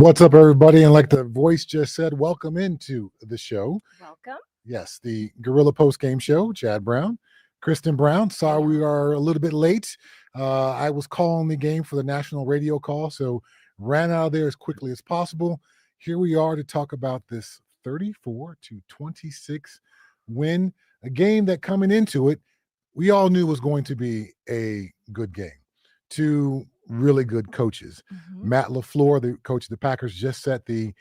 What's up, everybody? And like the voice just said, welcome into the show. Welcome. Yes, the Guerilla Postgame show. Chad Brown, Kristen Brown. Sorry we are a little bit late. I was calling the game for the national radio call, so ran out of there as quickly as possible. Here we are to talk about this 34-26 win, a game that coming into it, we all knew was going to be a good game. Two really good coaches. Matt LaFleur, the coach of the Packers, just set the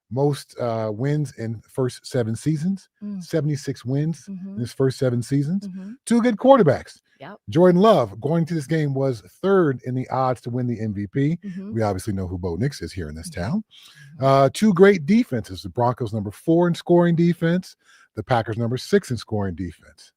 most wins in the first 7 seasons, 76 wins in his first 7 seasons. Two good quarterbacks. Yep. Jordan Love, going to this game, was third in the odds to win the MVP. We obviously know who Bo Nix is here in this town. Two great defenses. The Broncos number 4 in scoring defense. The Packers number 6 in scoring defense.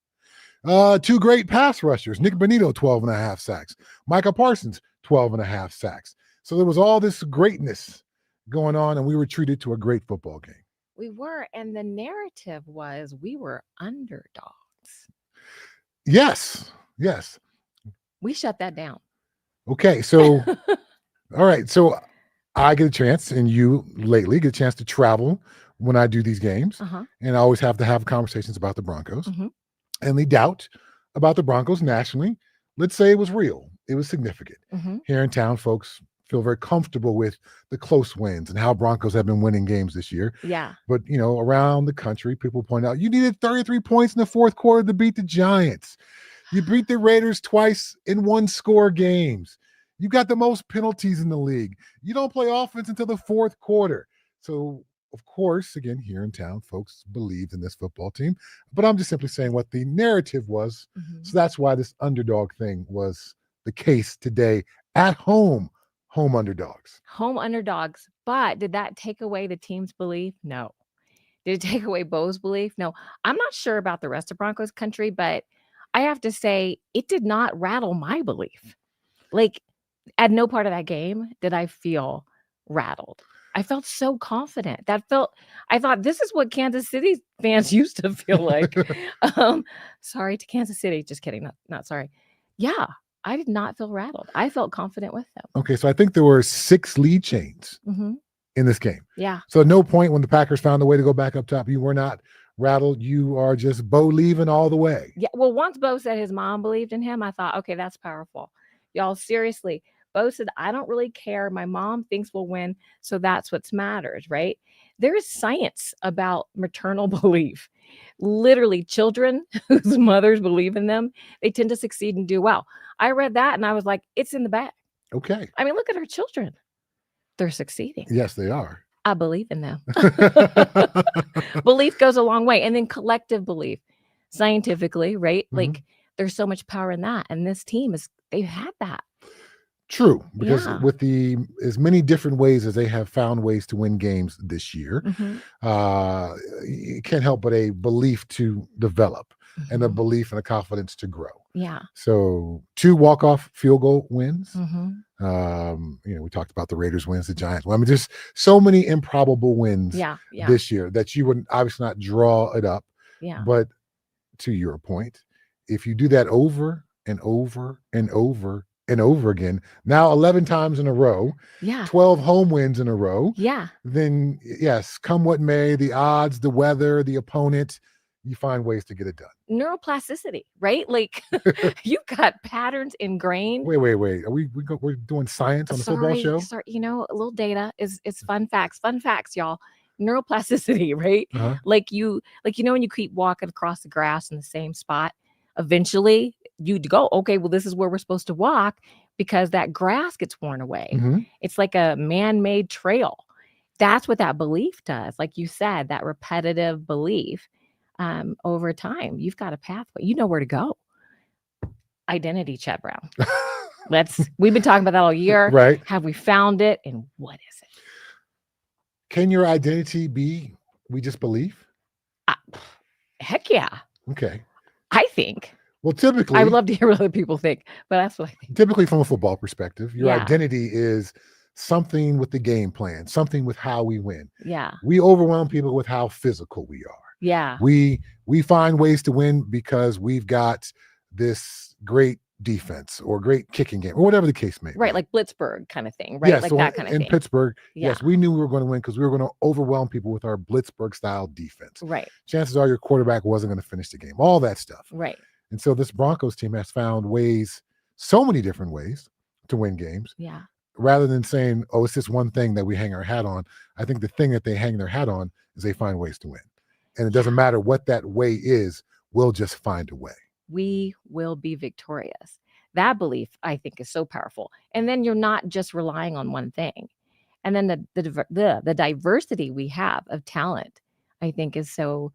Two great pass rushers. Nick Bonito, 12.5 sacks. Micah Parsons, 12.5 sacks. So there was all this greatness going on, and we were treated to a great football game. We were, and the narrative was we were underdogs. Yes. We shut that down. Okay, so, all right. So I get a chance, and you lately get a chance to travel when I do these games, and I always have to have conversations about the Broncos. And the doubt about the Broncos nationally, let's say it was real. It was significant. Here in town, folks feel very comfortable with the close wins and how Broncos have been winning games this year. Yeah. But, you know, around the country, people point out, you needed 33 points in the fourth quarter to beat the Giants. You beat the Raiders twice in 1-score games. You got the most penalties in the league. You don't play offense until the fourth quarter. So, of course, again, here in town, folks believed in this football team. But I'm just simply saying what the narrative was. So that's why this underdog thing was the case today at home. Home underdogs. Home underdogs. But did that take away the team's belief? No. Did it take away Bo's belief? No. I'm not sure about the rest of Broncos country, but I have to say it did not rattle my belief. Like, at no part of that game did I feel rattled. I felt so confident. I thought this is what Kansas City fans used to feel like. Sorry to Kansas City. Just kidding. Not sorry. Yeah, I did not feel rattled. I felt confident with them. Okay, so I think there were 6 lead chains in this game. Yeah. So at no point when the Packers found a way to go back up top, you were not rattled. You are just Bo leaving all the way. Yeah. Well, once Bo said his mom believed in him, I thought, okay, that's powerful. Y'all, seriously. Bo said, I don't really care. My mom thinks we'll win. So that's what matters, right? There is science about maternal belief. Literally, children whose mothers believe in them, they tend to succeed and do well. I read that and I was like, it's in the bag. Okay. I mean, look at our children. They're succeeding. Yes, they are. I believe in them. Belief goes a long way. And then collective belief, scientifically, right? Like there's so much power in that. And this team they've had that. True, because with as many different ways as they have found ways to win games this year, it can't help but a belief to develop and a belief and a confidence to grow. Yeah. So 2 walk-off field goal wins. We talked about the Raiders wins, the Giants. Well, I mean, there's so many improbable wins this year that you would obviously not draw it up. Yeah. But to your point, if you do that over and over and over and over again, now 11 times in a row, 12 home wins in a row, then yes, come what may, the odds, the weather, the opponent, you find ways to get it done. Neuroplasticity, right? Like you've got patterns ingrained. Wait. Are we're doing science on the football show? Sorry, a little data is fun facts. Fun facts, y'all. Neuroplasticity, right? Like when you keep walking across the grass in the same spot, eventually you'd go, okay, well, this is where we're supposed to walk because that grass gets worn away. It's like a man-made trail. That's what that belief does. Like you said, that repetitive belief over time, you've got a pathway. You know where to go. Identity, Chad Brown. We've been talking about that all year. Right. Have we found it? And what is it? Can your identity be we just believe? Heck yeah. Okay. I think. Well, typically, I would love to hear what other people think, but that's what I think. Typically, from a football perspective, your identity is something with the game plan, something with how we win. Yeah. We overwhelm people with how physical we are. Yeah. We find ways to win because we've got this great defense or great kicking game or whatever the case may be. Right, like Blitzburg kind of thing, right? Yes, Like so that kind of in thing. Pittsburgh, Yeah. yes, we knew we were going to win because we were going to overwhelm people with our Blitzburg style defense. Right. Chances are your quarterback wasn't going to finish the game, all that stuff. Right. And so this Broncos team has found ways, so many different ways to win games. Yeah. Rather than saying, oh, it's just one thing that we hang our hat on. I think the thing that they hang their hat on is they find ways to win. And it doesn't matter what that way is, we'll just find a way. We will be victorious. That belief, I think, is so powerful. And then you're not just relying on one thing. And then the diversity we have of talent, I think, is so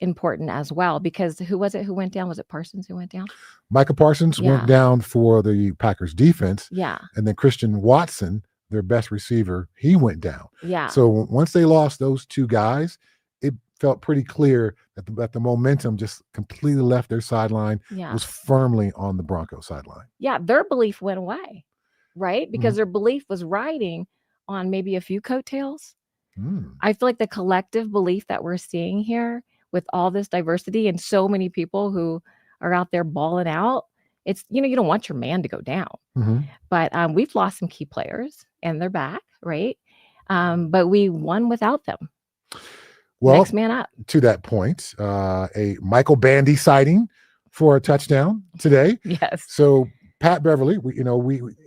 important as well. Because who was it who went down? Was it Parsons who went down? Micah Parsons went down for the Packers defense. Yeah. And then Christian Watson, their best receiver, he went down. Yeah. So once they lost those two guys, it felt pretty clear that the momentum just completely left their sideline, was firmly on the Broncos sideline. Yeah, their belief went away, right? Because their belief was riding on maybe a few coattails. I feel like the collective belief that we're seeing here with all this diversity and so many people who are out there balling out, it's, you don't want your man to go down. But we've lost some key players and they're back, right? But we won without them. Well, next man up. To that point, a Michael Bandy sighting for a touchdown today. Yes. So Pat Beverly,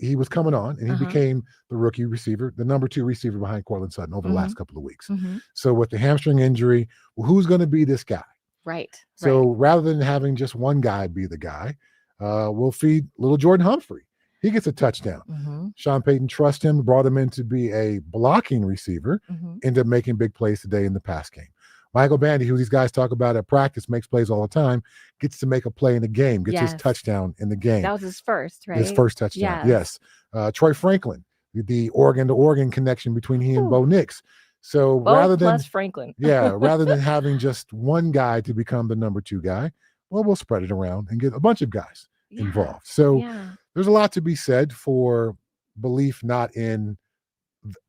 he was coming on and he became the rookie receiver, the number 2 receiver behind Cortland Sutton over the last couple of weeks. So with the hamstring injury, who's going to be this guy? Right. So rather than having just one guy be the guy, we'll feed little Jordan Humphrey. He gets a touchdown. Sean Payton trusts him, brought him in to be a blocking receiver, ended up making big plays today in the pass game. Michael Bandy, who these guys talk about at practice, makes plays all the time, gets to make a play in the game, gets his touchdown in the game. That was his first, right? His first touchdown, yes. Troy Franklin, the Oregon to Oregon connection between he and Bo Nix. So rather than Franklin. rather than having just one guy to become the number 2 guy, well, we'll spread it around and get a bunch of guys involved. So there's a lot to be said for belief not in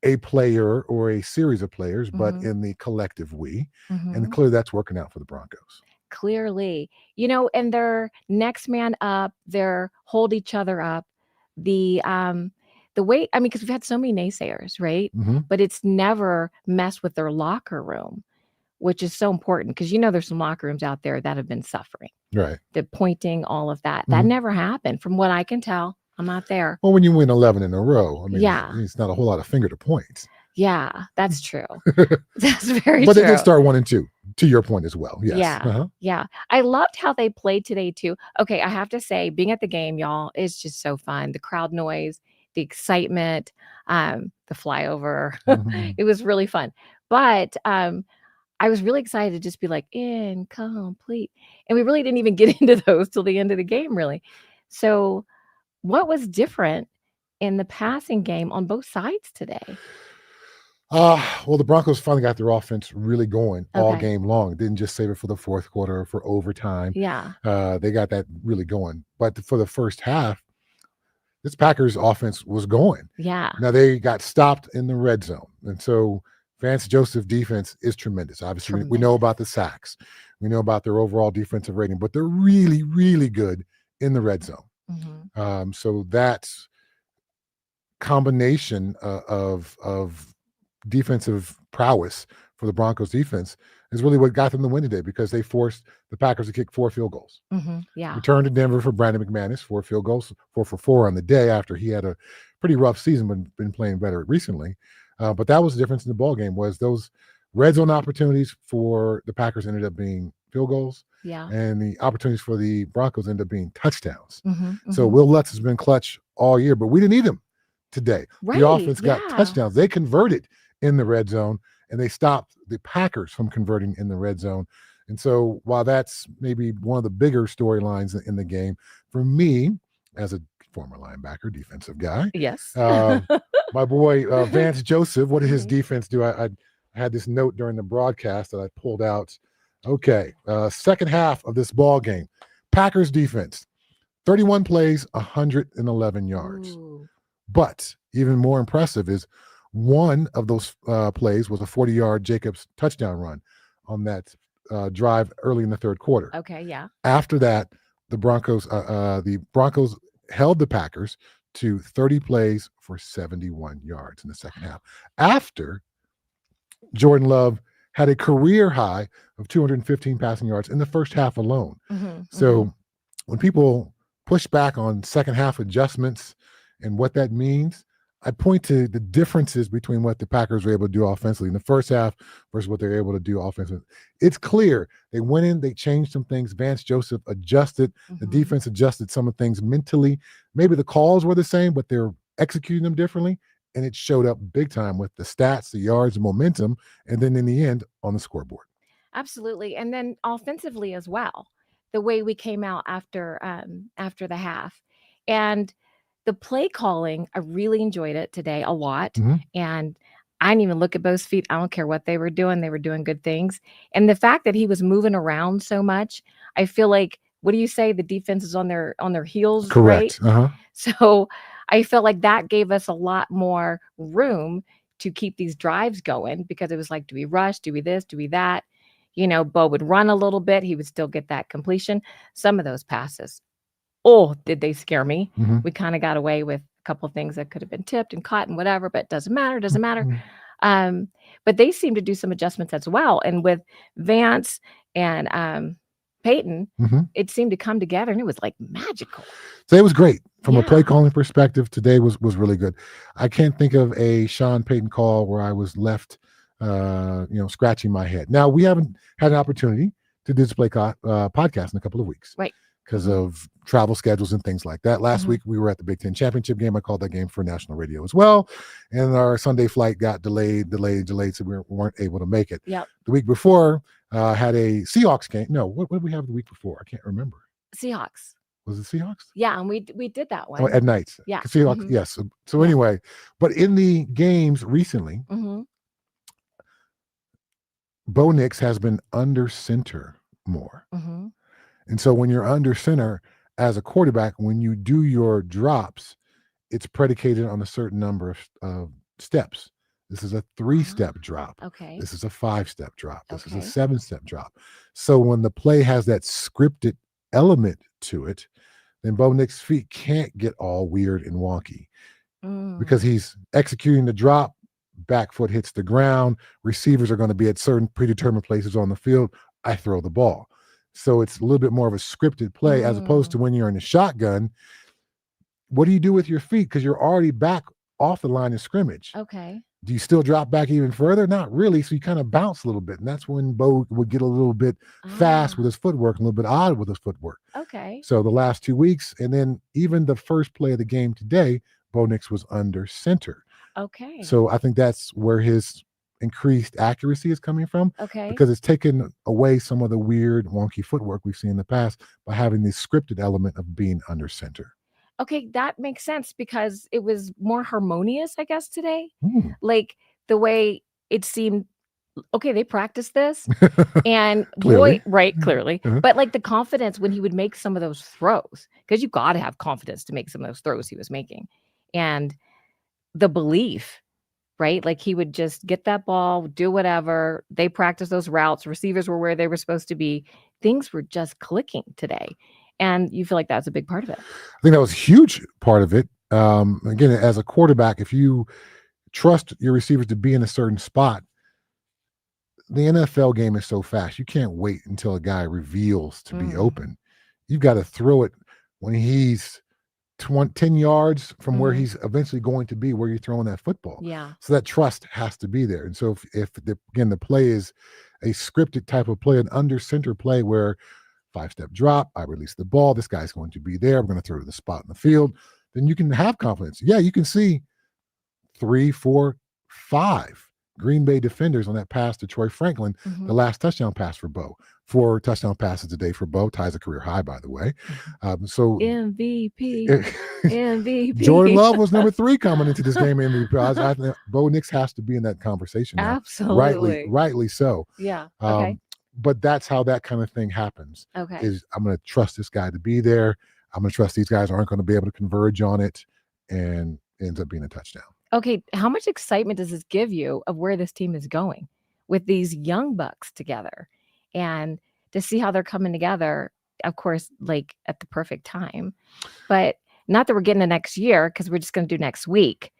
a player or a series of players, but in the collective we. And clearly that's working out for the Broncos. Clearly, and they're next man up, they're hold each other up. The way, because we've had so many naysayers, right? But it's never messed with their locker room, which is so important because there's some locker rooms out there that have been suffering. Right. The pointing, all of that. That never happened from what I can tell. I'm not there. Well, when you win 11 in a row, it's not a whole lot of finger to point. Yeah, that's true. That's very but true. They did start 1-2, to your point as well. Yes. Yeah. Yeah. I loved how they played today too. Okay, I have to say, being at the game, y'all, is just so fun. The crowd noise, the excitement, the flyover. It was really fun. But I was really excited to just be like, incomplete. And we really didn't even get into those till the end of the game, really. So what was different in the passing game on both sides today? Well, the Broncos finally got their offense really going all game long. Didn't just save it for the fourth quarter or for overtime. Yeah. They got that really going. But for the first half, this Packers offense was going. Yeah. Now they got stopped in the red zone. And so Vance Joseph defense is tremendous. Obviously, we know about the sacks. We know about their overall defensive rating, but they're really, really good in the red zone. So that combination of defensive prowess for the Broncos defense is really what got them the win today because they forced the Packers to kick 4 field goals. Returned to Denver for Brandon McManus, 4 field goals, 4 for 4 on the day after he had a pretty rough season but been playing better recently. But that was the difference in the ball game was those red zone opportunities for the Packers ended up being field goals. Yeah. And the opportunities for the Broncos ended up being touchdowns. So Will Lutz has been clutch all year, but we didn't need him today. Right, the offense got touchdowns. They converted in the red zone, and they stopped the Packers from converting in the red zone. And so while that's maybe one of the bigger storylines in the game, for me, as a former linebacker, defensive guy, yes, my boy Vance Joseph, what did his defense do? I had this note during the broadcast that I pulled out. Okay, second half of this ball game, Packers defense, 31 plays, 111 yards. Ooh. But even more impressive is one of those plays was a 40-yard Jacobs touchdown run on that drive early in the third quarter. Okay, yeah. After that, the Broncos held the Packers to 30 plays for 71 yards in the second half. After Jordan Love had a career high of 215 passing yards in the first half alone. So when people push back on second half adjustments and what that means, I point to the differences between what the Packers were able to do offensively in the first half versus what they're able to do offensively. It's clear they went in, they changed some things. Vance Joseph adjusted, the defense adjusted some of things mentally. Maybe the calls were the same, but they're executing them differently. And it showed up big time with the stats, the yards, the momentum, and then in the end on the scoreboard. Absolutely. And then offensively as well, the way we came out after the half. And the play calling, I really enjoyed it today a lot. And I didn't even look at Bo's feet. I don't care what they were doing. They were doing good things. And the fact that he was moving around so much, I feel like, what do you say? The defense is on their heels, correct, right? So I felt like that gave us a lot more room to keep these drives going, because it was like, do we rush? Do we this? Do we that? You know, Bo would run a little bit. He would still get that completion. Some of those passes, oh, did they scare me? We kind of got away with a couple of things that could have been tipped and caught and whatever, but it doesn't matter. But they seem to do some adjustments as well. And with Vance and Peyton, it seemed to come together, and it was like magical. So it was great from a play calling perspective. Today was really good. I can't think of a Sean Payton call where I was left, scratching my head. Now, we haven't had an opportunity to do this play podcast in a couple of weeks, right? Because of travel schedules and things like that. Last week we were at the Big Ten championship game. I called that game for national radio as well, and our Sunday flight got delayed, so we weren't able to make it. Yep. The week before, had a Seahawks game. No, what did we have the week before? I can't remember. Seahawks. Was it Seahawks? Yeah, and we did that one. Oh, at night. Yeah. Seahawks, yes. So anyway, but in the games recently, Bo Nix has been under center more. And so when you're under center as a quarterback, when you do your drops, it's predicated on a certain number of steps. This is a 3-step drop. Okay. This is a 5-step drop. This is a 7-step drop. So when the play has that scripted element to it, then Bo Nix's feet can't get all weird and wonky because he's executing the drop, back foot hits the ground, receivers are going to be at certain predetermined places on the field. I throw the ball. So it's a little bit more of a scripted play as opposed to when you're in the shotgun. What do you do with your feet? Because you're already back off the line of scrimmage. Okay. Do you still drop back even further? Not really. So you kind of bounce a little bit. And that's when Bo would get a little bit fast with his footwork, a little bit odd with his footwork. Okay. So the last 2 weeks, and then even the first play of the game today, Bo Nix was under center. Okay. So I think that's where his increased accuracy is coming from. Okay. Because it's taken away some of the weird, wonky footwork we've seen in the past by having the scripted element of being under center. Okay, that makes sense because it was more harmonious, I guess, today. Like the way it seemed, okay, they practiced this and Clearly. clearly. But like the confidence when he would make some of those throws, because you got to have confidence to make some of those throws he was making. And the belief, right? Like he would just get that ball, do whatever. They practiced those routes. Receivers were where they were supposed to be. Things were just clicking today. And you feel like that's a big part of it. I think that was a huge part of it. Again, as a quarterback, if you trust your receivers to be in a certain spot, the NFL game is so fast. You can't wait until a guy reveals to be open. You've got to throw it when he's 10 yards from where he's eventually going to be, where you're throwing that football. Yeah. So that trust has to be there. And so if the play is a scripted type of play, an under center play where 5-step drop, I release the ball, this guy's going to be there, I'm going to throw to the spot in the field, then you can have confidence. Yeah, you can see 3, 4, 5 Green Bay defenders on that pass to Troy Franklin, the last touchdown pass for Bo. 4 touchdown passes a day for Bo, ties a career high, by the way. So MVP. Jordan Love was number 3 coming into this game MVP. I think Bo Nix has to be in that conversation now. Absolutely. Rightly so. Yeah. Okay. But that's how that kind of thing happens. Okay. Is I'm going to trust this guy to be there. I'm going to trust these guys aren't going to be able to converge on it, and it ends up being a touchdown. Okay, how much excitement does this give you of where this team is going with these young bucks together, and to see how they're coming together, of course, like at the perfect time. But Not that we're getting it next year because we're just going to do next week.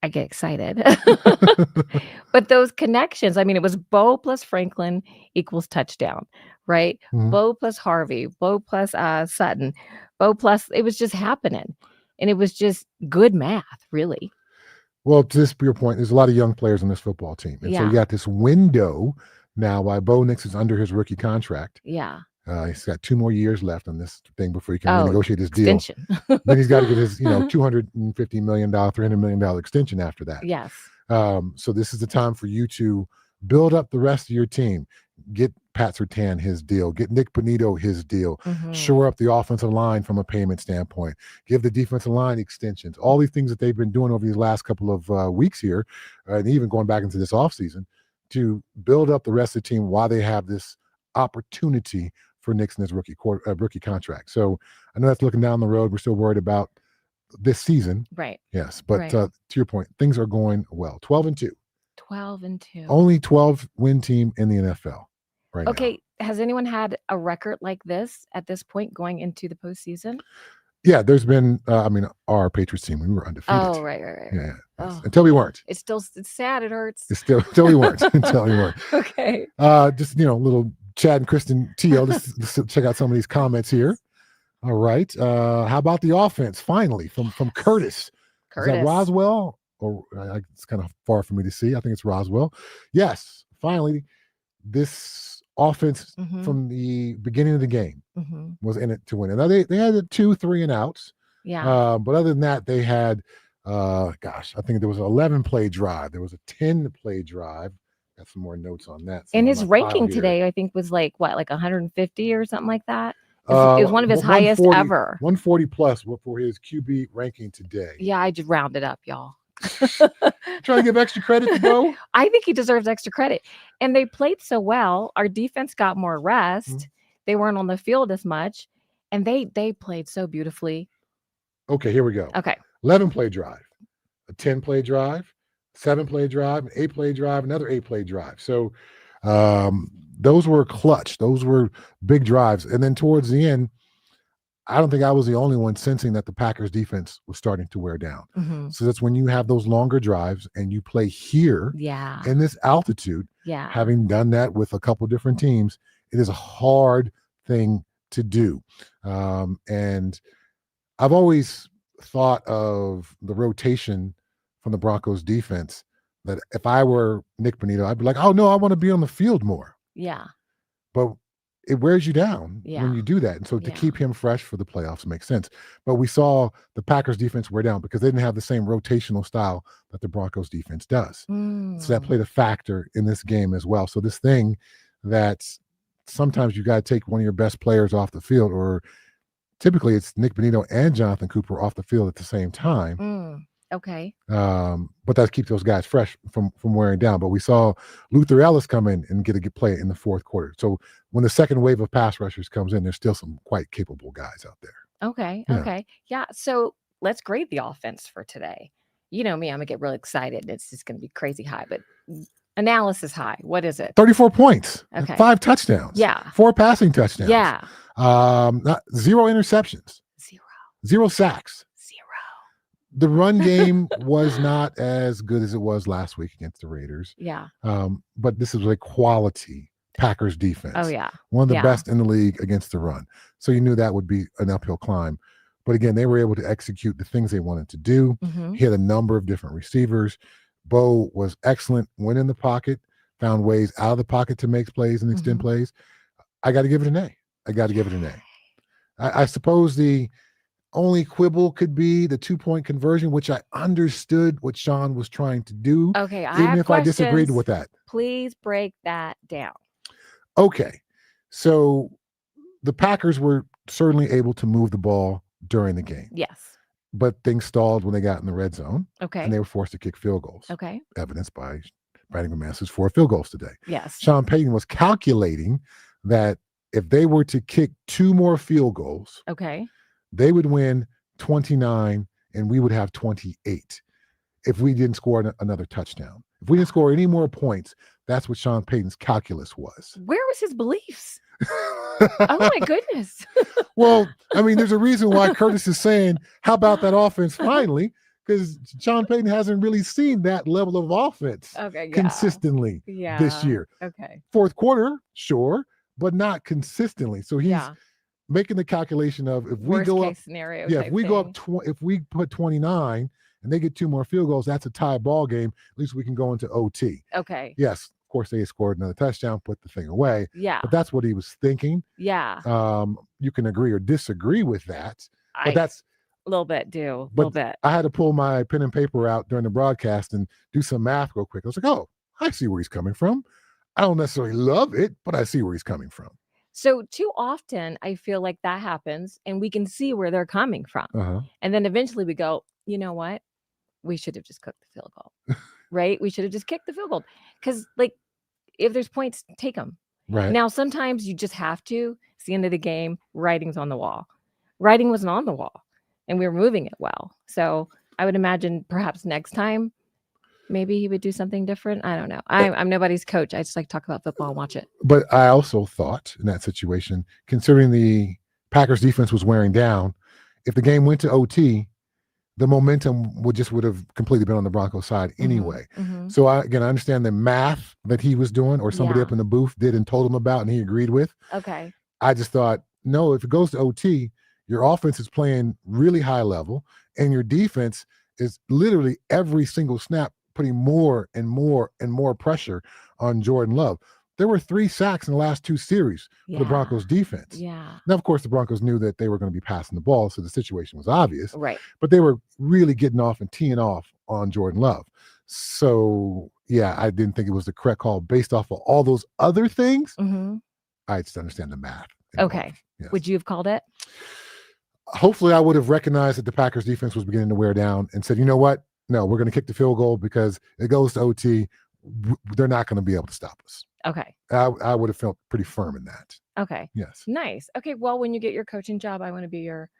I get excited. But those connections, I mean, it was Bo plus Franklin equals touchdown, right? Mhm. Bo plus Harvey, Bo plus Sutton, Bo plus, it was just happening. And it was just good math, really. Well, to this your point, there's a lot of young players on this football team. And so you Yeah. got this window now while Bo Nix is under his rookie contract. Yeah. He's got 2 more years left on this thing before he can Oh, renegotiate his deal. extension. Then he's got to get his, $250 million, $300 million extension after that. Yes. So this is the time for you to build up the rest of your team. Get Pat Surtain his deal. Get Nick Bonito his deal. Mhm. Shore up the offensive line from a payment standpoint. Give the defensive line extensions. All these things that they've been doing over these last couple of weeks here, and even going back into this offseason, to build up the rest of the team while they have this opportunity for Nixon's rookie contract. So I know that's looking down the road. We're still worried about this season. Right. Yes, but Right. To your point, things are going well. 12-2. 12-2. Only 12-win team in the NFL right now. Okay. Has anyone had a record like this at this point going into the postseason? Yeah, there's been, our Patriots team, we were undefeated. Oh, right. Yeah. Oh. Until we weren't. It's sad. It hurts. Until we weren't. Until we weren't. Okay. Just, little Chad and Kristen Teo. Let's check out some of these comments here. All right. How about the offense? Finally, from Curtis. Is that Roswell? Or it's kind of far for me to see. I think it's Roswell. Yes. Finally, this offense from the beginning of the game was in it to win. And now they had the 2 3 and outs. Yeah. But other than that, they had, I think there was an 11-play drive. There was a 10-play drive. Got some more notes on that. And his ranking today, I think, was like 150 or something like that. It was one of his highest ever. 140 plus for his QB ranking today. Yeah, I just rounded up, y'all. Trying to give extra credit to Bo? I think he deserves extra credit. And they played so well. Our defense got more rest. They weren't on the field as much. And they played so beautifully. Okay, here we go. Okay. 11-play drive, a 10-play drive, 7-play drive, an 8-play drive, another 8-play drive. So those were clutch. Those were big drives. And then towards the end, I don't think I was the only one sensing that the Packers defense was starting to wear down. So that's when you have those longer drives and you play here in this altitude. Yeah. Having done that with a couple different teams, it is a hard thing to do. And I've always thought of the rotation from the Broncos defense that if I were Nick Bonito, I'd be like, oh no, I want to be on the field more. Yeah. But it wears you down when you do that. And so to keep him fresh for the playoffs makes sense. But we saw the Packers defense wear down because they didn't have the same rotational style that the Broncos defense does. So that played a factor in this game as well. So this thing that sometimes you got to take one of your best players off the field, or typically it's Nick Bonito and Jonathan Cooper off the field at the same time. Okay. But that keeps those guys fresh from wearing down. But we saw Luther Ellis come in and get a good play in the fourth quarter. So when the second wave of pass rushers comes in, there's still some quite capable guys out there. Okay. Okay. Yeah. So let's grade the offense for today. You know me, I'm gonna get really excited. It's just gonna be crazy high, but analysis high. What is it? 34 points. Okay. 5 touchdowns. Yeah. 4 passing touchdowns. Yeah. 0 interceptions. 0 sacks. The run game was not as good as it was last week against the Raiders. Yeah. But this is a quality Packers defense. Oh, yeah. One of the best in the league against the run. So you knew that would be an uphill climb. But again, they were able to execute the things they wanted to do. He had a number of different receivers. Bo was excellent, went in the pocket, found ways out of the pocket to make plays and extend plays. I got to give it an A. I suppose the only quibble could be the 2-point conversion, which I understood what Sean was trying to do. Okay, even if I disagreed with that. Please break that down. Okay, so the Packers were certainly able to move the ball during the game. Yes. But things stalled when they got in the red zone. Okay. And they were forced to kick field goals. Okay. Evidenced by Brandon McManus's 4 field goals today. Yes. Sean Payton was calculating that if they were to kick 2 more field goals, they would win 29 and we would have 28 if we didn't score another touchdown. If we didn't score any more points, that's what Sean Payton's calculus was. Where was his beliefs? Oh my goodness. Well, I mean, there's a reason why Curtis is saying, how about that offense finally? Because Sean Payton hasn't really seen that level of offense consistently this year. Okay. Fourth quarter, sure, but not consistently. So he's making the calculation of if we go up, scenario. if we go up, if we put 29 and they get 2 more field goals, that's a tie ball game. At least we can go into OT. Okay. Yes, of course they scored another touchdown, put the thing away. Yeah. But that's what he was thinking. Yeah. You can agree or disagree with that, but that's a little bit. A little bit. I had to pull my pen and paper out during the broadcast and do some math real quick. I was like, oh, I see where he's coming from. I don't necessarily love it, but I see where he's coming from. So too often I feel like that happens and we can see where they're coming from. And then eventually we go, you know what? We should have just cooked the field goal, right? We should have just kicked the field goal. Because like, if there's points, take them. Right. Now, sometimes you just have to. It's the end of the game. Writing's on the wall. Writing wasn't on the wall and we were moving it well. So I would imagine perhaps next time, maybe he would do something different. I don't know. I'm nobody's coach. I just like talk about football and watch it. But I also thought in that situation, considering the Packers defense was wearing down, if the game went to OT, the momentum would have completely been on the Broncos side anyway. So I understand the math that he was doing or somebody up in the booth did and told him about and he agreed with. Okay. I just thought, no, if it goes to OT, your offense is playing really high level and your defense is literally every single snap putting more and more and more pressure on Jordan Love. There were 3 sacks in the last 2 series for the Broncos defense. Yeah. Now, of course, the Broncos knew that they were going to be passing the ball, so the situation was obvious. Right. But they were really getting off and teeing off on Jordan Love. So, yeah, I didn't think it was the correct call based off of all those other things. I just understand the math. Okay. Yes. Would you have called it? Hopefully, I would have recognized that the Packers defense was beginning to wear down and said, you know what? No, we're going to kick the field goal because it goes to OT. They're not going to be able to stop us. Okay. I would have felt pretty firm in that. Okay. Yes. Nice. Okay. Well, when you get your coaching job, I want to be your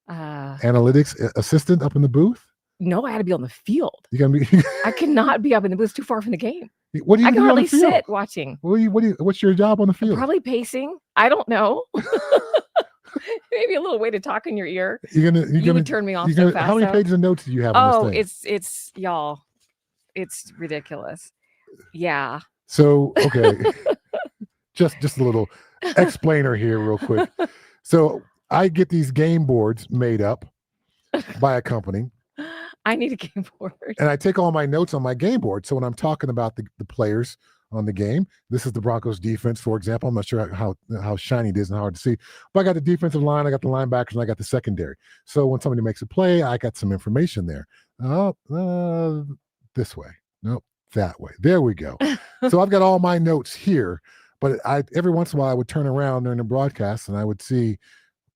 analytics assistant up in the booth. No, I had to be on the field. You gotta be. I cannot be up in the booth. Too far from the game. What do you? I can hardly sit watching. What's your job on the field? Probably pacing. I don't know. Maybe a little way to talk in your ear. You would turn me off so fast. How many pages of notes do you have? On this thing? It's y'all. It's ridiculous. Yeah. So okay, just a little explainer here, real quick. So I get these game boards made up by a company. I need a game board, and I take all my notes on my game board. So when I'm talking about the players on the game, this is the Broncos defense, for example. I'm not sure how shiny it is and hard to see, but I got the defensive line, I got the linebackers, and I got the secondary. So when somebody makes a play, I got some information there. This way. Nope, that way. There we go. So I've got all my notes here, but every once in a while I would turn around during the broadcast and I would see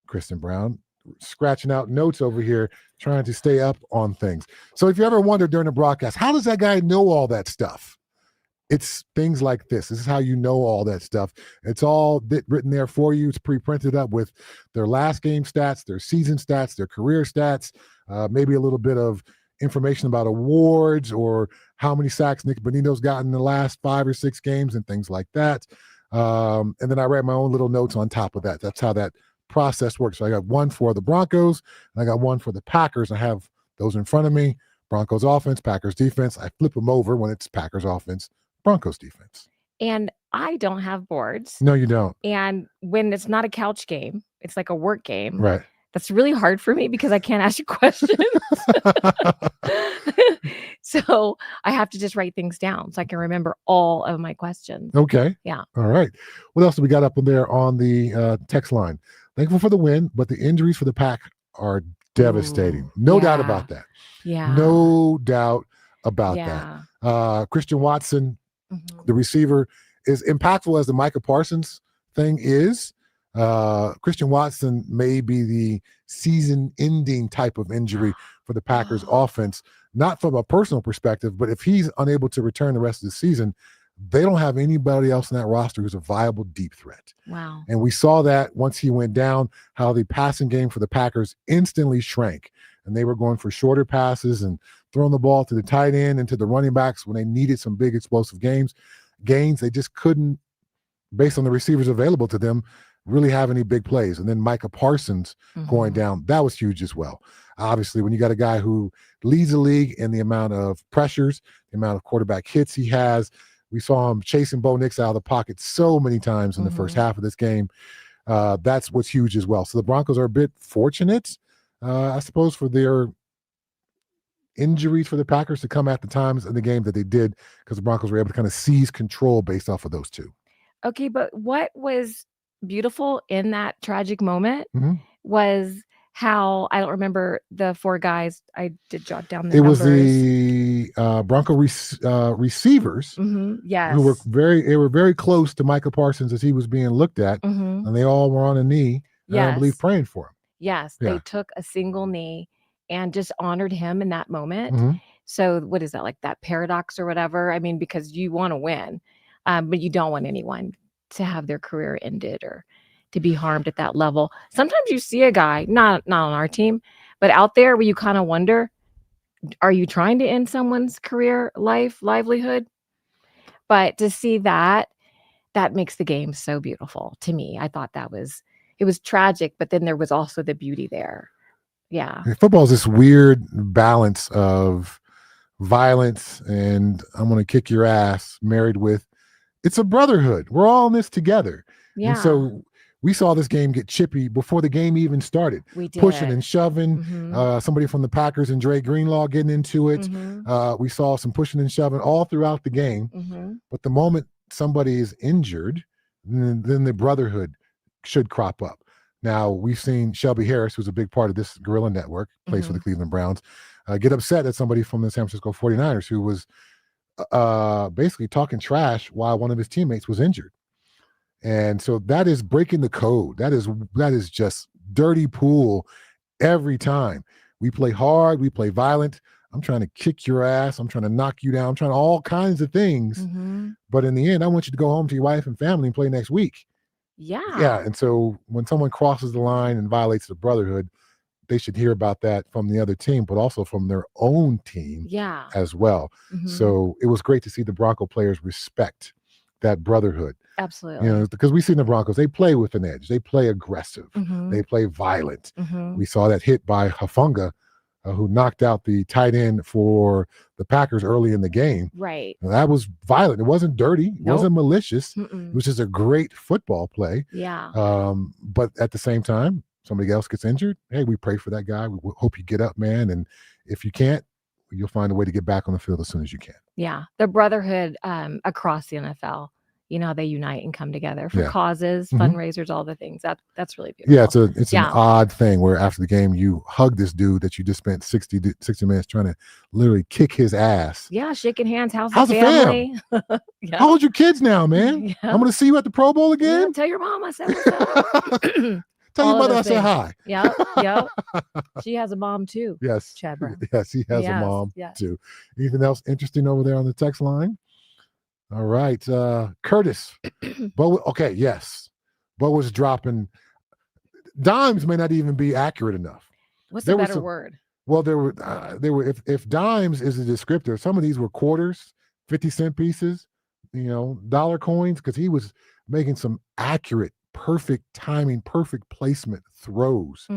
Kristen Brown scratching out notes over here, trying to stay up on things. So if you ever wonder during the broadcast, how does that guy know all that stuff? It's things like this. This is how you know all that stuff. It's all written there for you. It's pre-printed up with their last game stats, their season stats, their career stats, maybe a little bit of information about awards or how many sacks Nick Bonito's gotten in the last 5 or 6 games and things like that. And then I write my own little notes on top of that. That's how that process works. So I got one for the Broncos and I got one for the Packers. I have those in front of me. Broncos offense, Packers defense. I flip them over when it's Packers offense, Broncos defense. And I don't have boards. No, you don't. And when it's not a couch game, it's like a work game. Right. That's really hard for me because I can't ask you questions. So I have to just write things down so I can remember all of my questions. Okay. Yeah. All right. What else do we got up in there on the text line? Thankful for the win, but the injuries for the Pack are devastating. No doubt about that. Yeah. No doubt about that. Christian Watson, the receiver, is impactful as the Micah Parsons thing is. Christian Watson may be the season-ending type of injury for the Packers offense, not from a personal perspective, but if he's unable to return the rest of the season, they don't have anybody else in that roster who's a viable deep threat. Wow. And we saw that once he went down, how the passing game for the Packers instantly shrank. And they were going for shorter passes and throwing the ball to the tight end and to the running backs when they needed some big explosive gains. They just couldn't based on the receivers available to them, really have any big plays. And then Micah Parsons going down, that was huge as well. Obviously, when you got a guy who leads the league in the amount of pressures, the amount of quarterback hits he has, we saw him chasing Bo Nix out of the pocket so many times in the first half of this game. That's what's huge as well. So the Broncos are a bit fortunate, I suppose, for their injuries for the Packers to come at the times in the game that they did, because the Broncos were able to kind of seize control based off of those two. Okay, but what was beautiful in that tragic moment was how, I don't remember the 4 guys. I did jot down the numbers. Was the Bronco receivers yes, who were very close to Micah Parsons as he was being looked at, and they all were on a knee, I believe, praying for him. Yes, they took a single knee and just honored him in that moment. So what is that, like that paradox or whatever? I mean, because you want to win, but you don't want anyone to have their career ended or to be harmed at that level. Sometimes you see a guy, not on our team, but out there where you kind of wonder, are you trying to end someone's career, livelihood? But to see that makes the game so beautiful to me. I thought it was tragic, but then there was also the beauty there. Yeah. Football is this weird balance of violence and I'm going to kick your ass married with, it's a brotherhood. We're all in this together. Yeah. And so we saw this game get chippy before the game even started. We did. Pushing and shoving. Somebody from the Packers and Dre Greenlaw getting into it. We saw some pushing and shoving all throughout the game. But the moment somebody is injured, then the brotherhood should crop up. Now, we've seen Shelby Harris, who's a big part of this Guerilla network, plays for the Cleveland Browns, get upset at somebody from the San Francisco 49ers who was basically talking trash while one of his teammates was injured. And so that is breaking the code. That is just dirty pool every time. We play hard. We play violent. I'm trying to kick your ass. I'm trying to knock you down. I'm trying all kinds of things. But in the end, I want you to go home to your wife and family and play next week. Yeah. And so when someone crosses the line and violates the brotherhood, they should hear about that from the other team, but also from their own team as well. So it was great to see the Bronco players respect that brotherhood. Absolutely. You know, because we see the Broncos, they play with an edge. They play aggressive. They play violent. We saw that hit by Hufanga, who knocked out the tight end for the Packers early in the game. Right. And that was violent. It wasn't dirty. It wasn't malicious. It was just a great football play. Yeah. But at the same time, somebody else gets injured. Hey, we pray for that guy. We hope you get up, man. And if you can't, you'll find a way to get back on the field as soon as you can. Yeah. The brotherhood across the NFL. You know, they unite and come together for causes, fundraisers, all the things. That's really beautiful. Yeah, it's an odd thing where after the game you hug this dude that you just spent 60 minutes trying to literally kick his ass. Yeah, shaking hands. How's the family? How old your kids now, man? I'm going to see you at the Pro Bowl again. Tell your mom I said what's up. Tell your mother I said hi. Yep. She has a mom too. Yes. Chad Brown. Yes, he has a mom too. Anything else interesting over there on the text line? All right. Curtis. Bo was dropping. Dimes may not even be accurate enough. What's the better word? Well, there were if dimes is a descriptor, some of these were quarters, 50-cent pieces, dollar coins, because he was making some accurate, perfect timing, perfect placement throws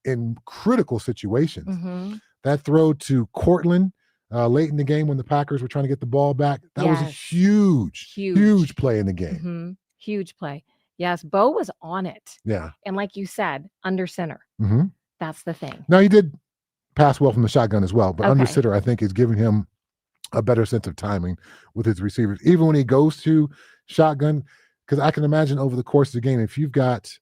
in critical situations. That throw to Cortland late in the game when the Packers were trying to get the ball back, that was a huge play in the game. Huge play. Yes, Bo was on it. Yeah. And like you said, under center. That's the thing. Now, he did pass well from the shotgun as well, but under center, I think, is giving him a better sense of timing with his receivers. Even when he goes to shotgun, because I can imagine over the course of the game, if you've got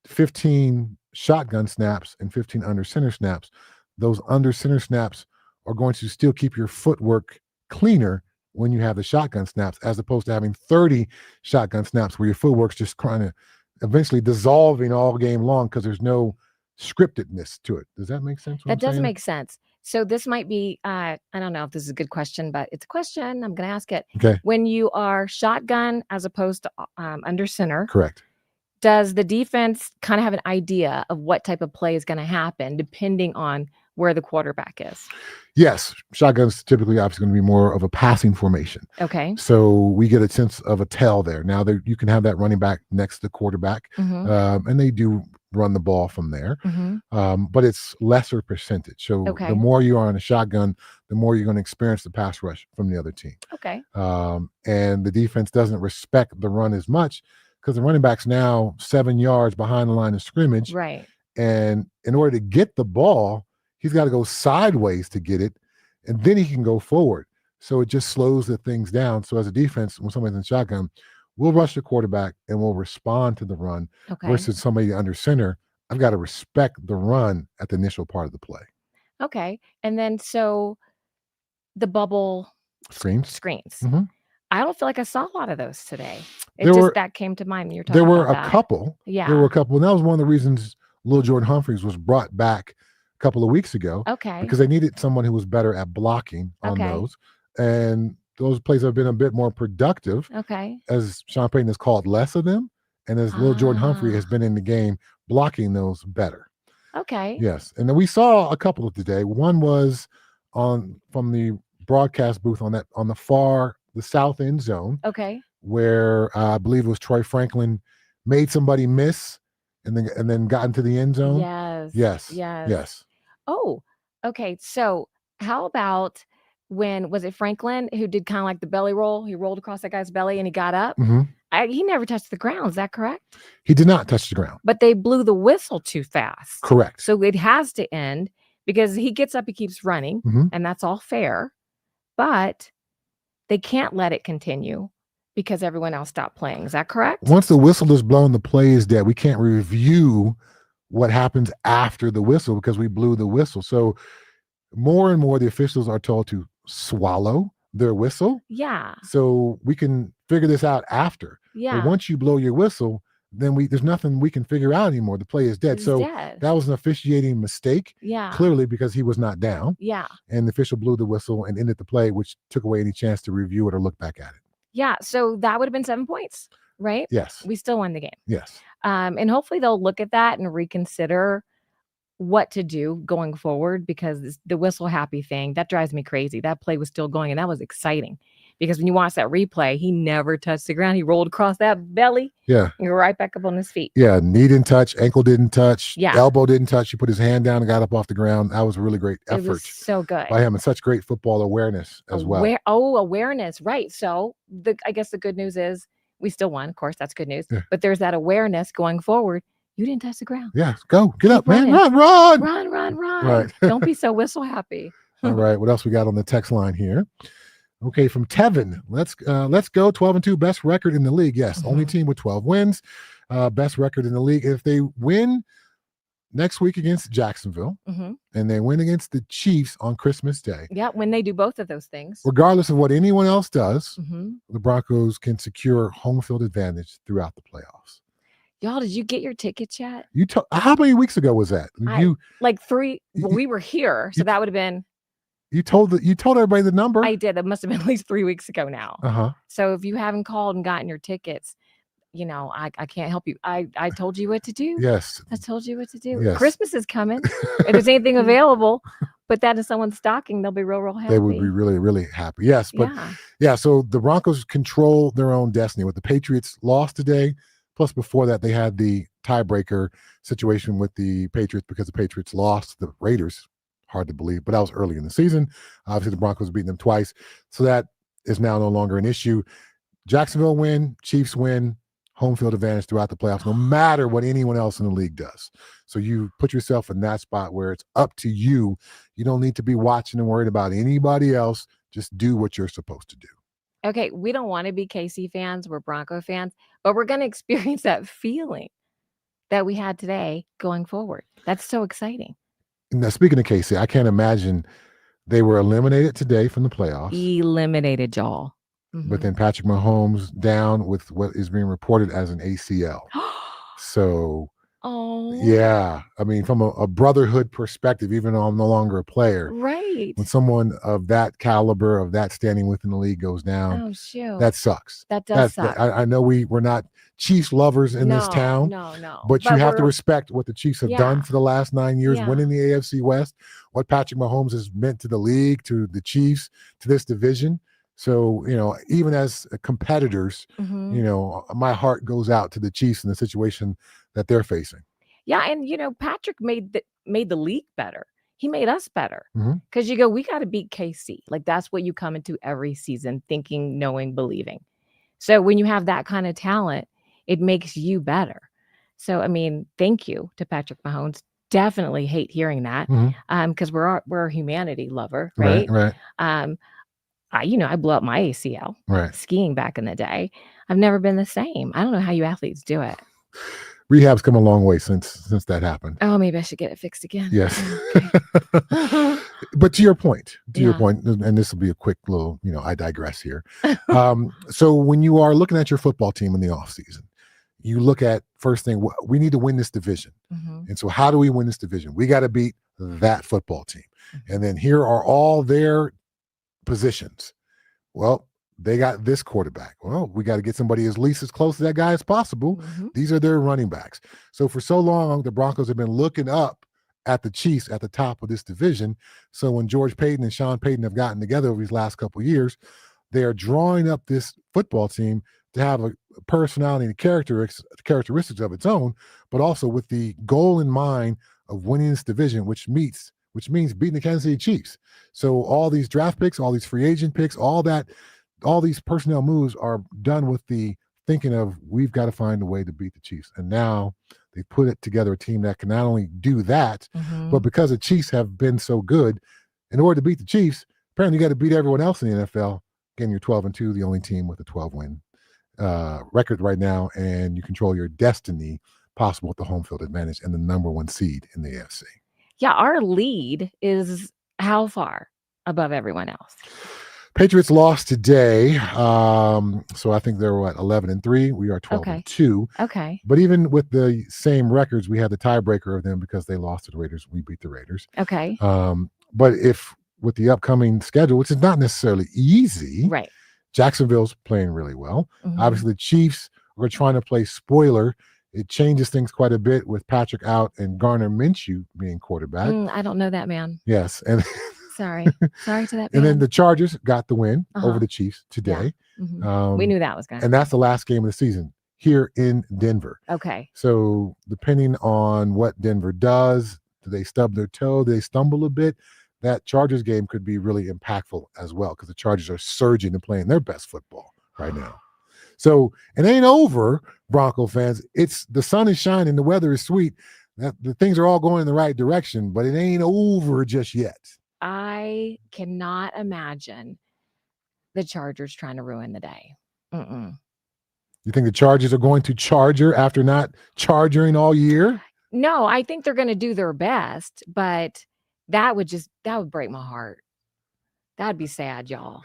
15 shotgun snaps and 15 under center snaps, those under center snaps are going to still keep your footwork cleaner when you have the shotgun snaps, as opposed to having 30 shotgun snaps where your footwork's just kind of eventually dissolving all game long because there's no scriptedness to it. Does that make sense? That does make sense. So this might be, I don't know if this is a good question, but it's a question. I'm going to ask it. Okay. When you are shotgun as opposed to under center. Correct. Does the defense kind of have an idea of what type of play is going to happen depending on where the quarterback is. Yes, shotgun's typically obviously going to be more of a passing formation. Okay. So we get a sense of a tell there. Now you can have that running back next to the quarterback, and they do run the ball from there, but it's lesser percentage. So the more you are in a shotgun, the more you're going to experience the pass rush from the other team. Okay. And the defense doesn't respect the run as much because the running back's now 7 yards behind the line of scrimmage. Right. And in order to get the ball, he's got to go sideways to get it, and then he can go forward. So it just slows the things down. So as a defense, when somebody's in shotgun, we'll rush the quarterback and we'll respond to the run versus somebody under center. I've got to respect the run at the initial part of the play. Okay. And then so the bubble screens. I don't feel like I saw a lot of those today. That came to mind when you're talking about that. There were a couple. Yeah. There were a couple. And that was one of the reasons Lil Jordan Humphreys was brought back a couple of weeks ago. Okay. Because they needed someone who was better at blocking on those. And those plays have been a bit more productive. Okay. As Sean Payton has called less of them. And as Lil Jordan Humphrey has been in the game blocking those better. Okay. Yes. And then we saw a couple of today. One was from the broadcast booth on the south end zone. Okay. Where I believe it was Troy Franklin made somebody miss and then got into the end zone. Yes. Oh, okay. So how about was it Franklin who did kind of like the belly roll? He rolled across that guy's belly and he got up. He never touched the ground. Is that correct? He did not touch the ground. But they blew the whistle too fast. Correct. So it has to end because he gets up, he keeps running, and that's all fair. But they can't let it continue because everyone else stopped playing. Is that correct? Once the whistle is blown, the play is dead. We can't review what happens after the whistle because we blew the whistle. So more and more the officials are told to swallow their whistle. Yeah. So we can figure this out after. Yeah. But once you blow your whistle, then there's nothing we can figure out anymore. The play is dead. That was an officiating mistake. Yeah. Clearly because he was not down. Yeah. And the official blew the whistle and ended the play, which took away any chance to review it or look back at it. Yeah. So that would have been 7 points, right? Yes. We still won the game. Yes. And hopefully they'll look at that and reconsider what to do going forward because the whistle happy thing, that drives me crazy. That play was still going and that was exciting because when you watch that replay, he never touched the ground. He rolled across that belly. Yeah. And right back up on his feet. Yeah. Knee didn't touch, ankle didn't touch, yeah. Elbow didn't touch. He put his hand down and got up off the ground. That was a really great effort. It was so good. By him and such great football awareness as well. Awareness. Right. So I guess the good news is we still won. Of course, that's good news. Yeah. But there's that awareness going forward. You didn't touch the ground. Yeah, go. Get up, man. Run. Run. Right. Don't be so whistle happy. All right. What else we got on the text line here? Okay, from Tevin. Let's go. 12-2, best record in the league. Yes, only team with 12 wins. Best record in the league. If they win next week against Jacksonville and they win against the Chiefs on Christmas Day. Yeah, when they do both of those things. Regardless of what anyone else does, the Broncos can secure home field advantage throughout the playoffs. Y'all, did you get your tickets yet? How many weeks ago was that? Like 3. Well, we were here, so that would have been. You told everybody the number. I did. It must have been at least 3 weeks ago now. So if you haven't called and gotten your tickets, I can't help you. I told you what to do. Yes, I told you what to do. Yes. Christmas is coming. If there's anything available, put that in someone's stocking. They'll be real happy. They would be really, really happy. Yes, but so the Broncos control their own destiny. With the Patriots lost today. Plus, before that, they had the tiebreaker situation with the Patriots because the Patriots lost the Raiders. Hard to believe, but that was early in the season. Obviously, the Broncos beating them twice. So that is now no longer an issue. Jacksonville win, Chiefs win, home field advantage throughout the playoffs, no matter what anyone else in the league does. So you put yourself in that spot where it's up to you. You don't need to be watching and worried about anybody else. Just do what you're supposed to do. Okay, we don't want to be KC fans. We're Bronco fans, but we're going to experience that feeling that we had today going forward. That's so exciting. Now, speaking of KC, I can't imagine they were eliminated today from the playoffs. Eliminated, y'all. But then Patrick Mahomes down with what is being reported as an ACL. So Yeah. I mean, from a brotherhood perspective, even though I'm no longer a player, Right. when someone of that caliber, of that standing within the league goes down, Oh, shoot. that sucks. That does suck. I know we're not Chiefs lovers in this town, No. but you have to respect what the Chiefs have done for the last 9 years, winning the AFC West, what Patrick Mahomes has meant to the league, to the Chiefs, to this division. So, even as competitors, my heart goes out to the Chiefs in the situation that they're facing. Yeah, and Patrick made the league better. He made us better because you go, we got to beat KC. Like that's what you come into every season thinking, knowing, believing. So when you have that kind of talent, it makes you better. So I mean, thank you to Patrick Mahomes. Definitely hate hearing that because we're a humanity lover, right? Right. I blew up my ACL skiing back in the day. I've never been the same. I don't know how you athletes do it. Rehab's come a long way since that happened. Oh, maybe I should get it fixed again. Yes. Okay. But to your point, and this will be a quick little, I digress here. So when you are looking at your football team in the offseason, you look at first thing, we need to win this division. And so how do we win this division? We got to beat that football team. And then here are all their positions. Well, they got this quarterback. Well, we got to get somebody at least as close to that guy as possible. These are their running backs. So for so long, the Broncos have been looking up at the Chiefs at the top of this division. So when George Payton and Sean Payton have gotten together over these last couple of years, they are drawing up this football team to have a personality and characteristics of its own, but also with the goal in mind of winning this division, which means beating the Kansas City Chiefs. So all these draft picks, all these free agent picks, all these personnel moves are done with the thinking of we've got to find a way to beat the Chiefs. And now they put it together a team that can not only do that, but because the Chiefs have been so good, in order to beat the Chiefs, apparently you got to beat everyone else in the NFL. Again, you're 12-2, the only team with a 12-win record right now, and you control your destiny possible with the home field advantage and the number 1 seed in the AFC. Yeah, our lead is how far above everyone else? Patriots lost today, so I think they're 11-3. We are 12-2. Okay. But even with the same records, we had the tiebreaker of them because they lost to the Raiders. We beat the Raiders. Okay. But if with the upcoming schedule, which is not necessarily easy, right? Jacksonville's playing really well. Obviously, the Chiefs are trying to play spoiler. It changes things quite a bit with Patrick out and Gardner Minshew being quarterback. I don't know that man. Yes, and sorry to that man. And then the Chargers got the win over the Chiefs today. Yeah. We knew that was going to happen. And that's the last game of the season here in Denver. Okay. So depending on what Denver does, do they stub their toe? Do they stumble a bit? That Chargers game could be really impactful as well because the Chargers are surging and playing their best football right now. So it ain't over, Bronco fans. The sun is shining, the weather is sweet. The things are all going in the right direction, but it ain't over just yet. I cannot imagine the Chargers trying to ruin the day. You think the Chargers are going to charger after not charging all year? No, I think they're going to do their best, but that would break my heart. That'd be sad, y'all.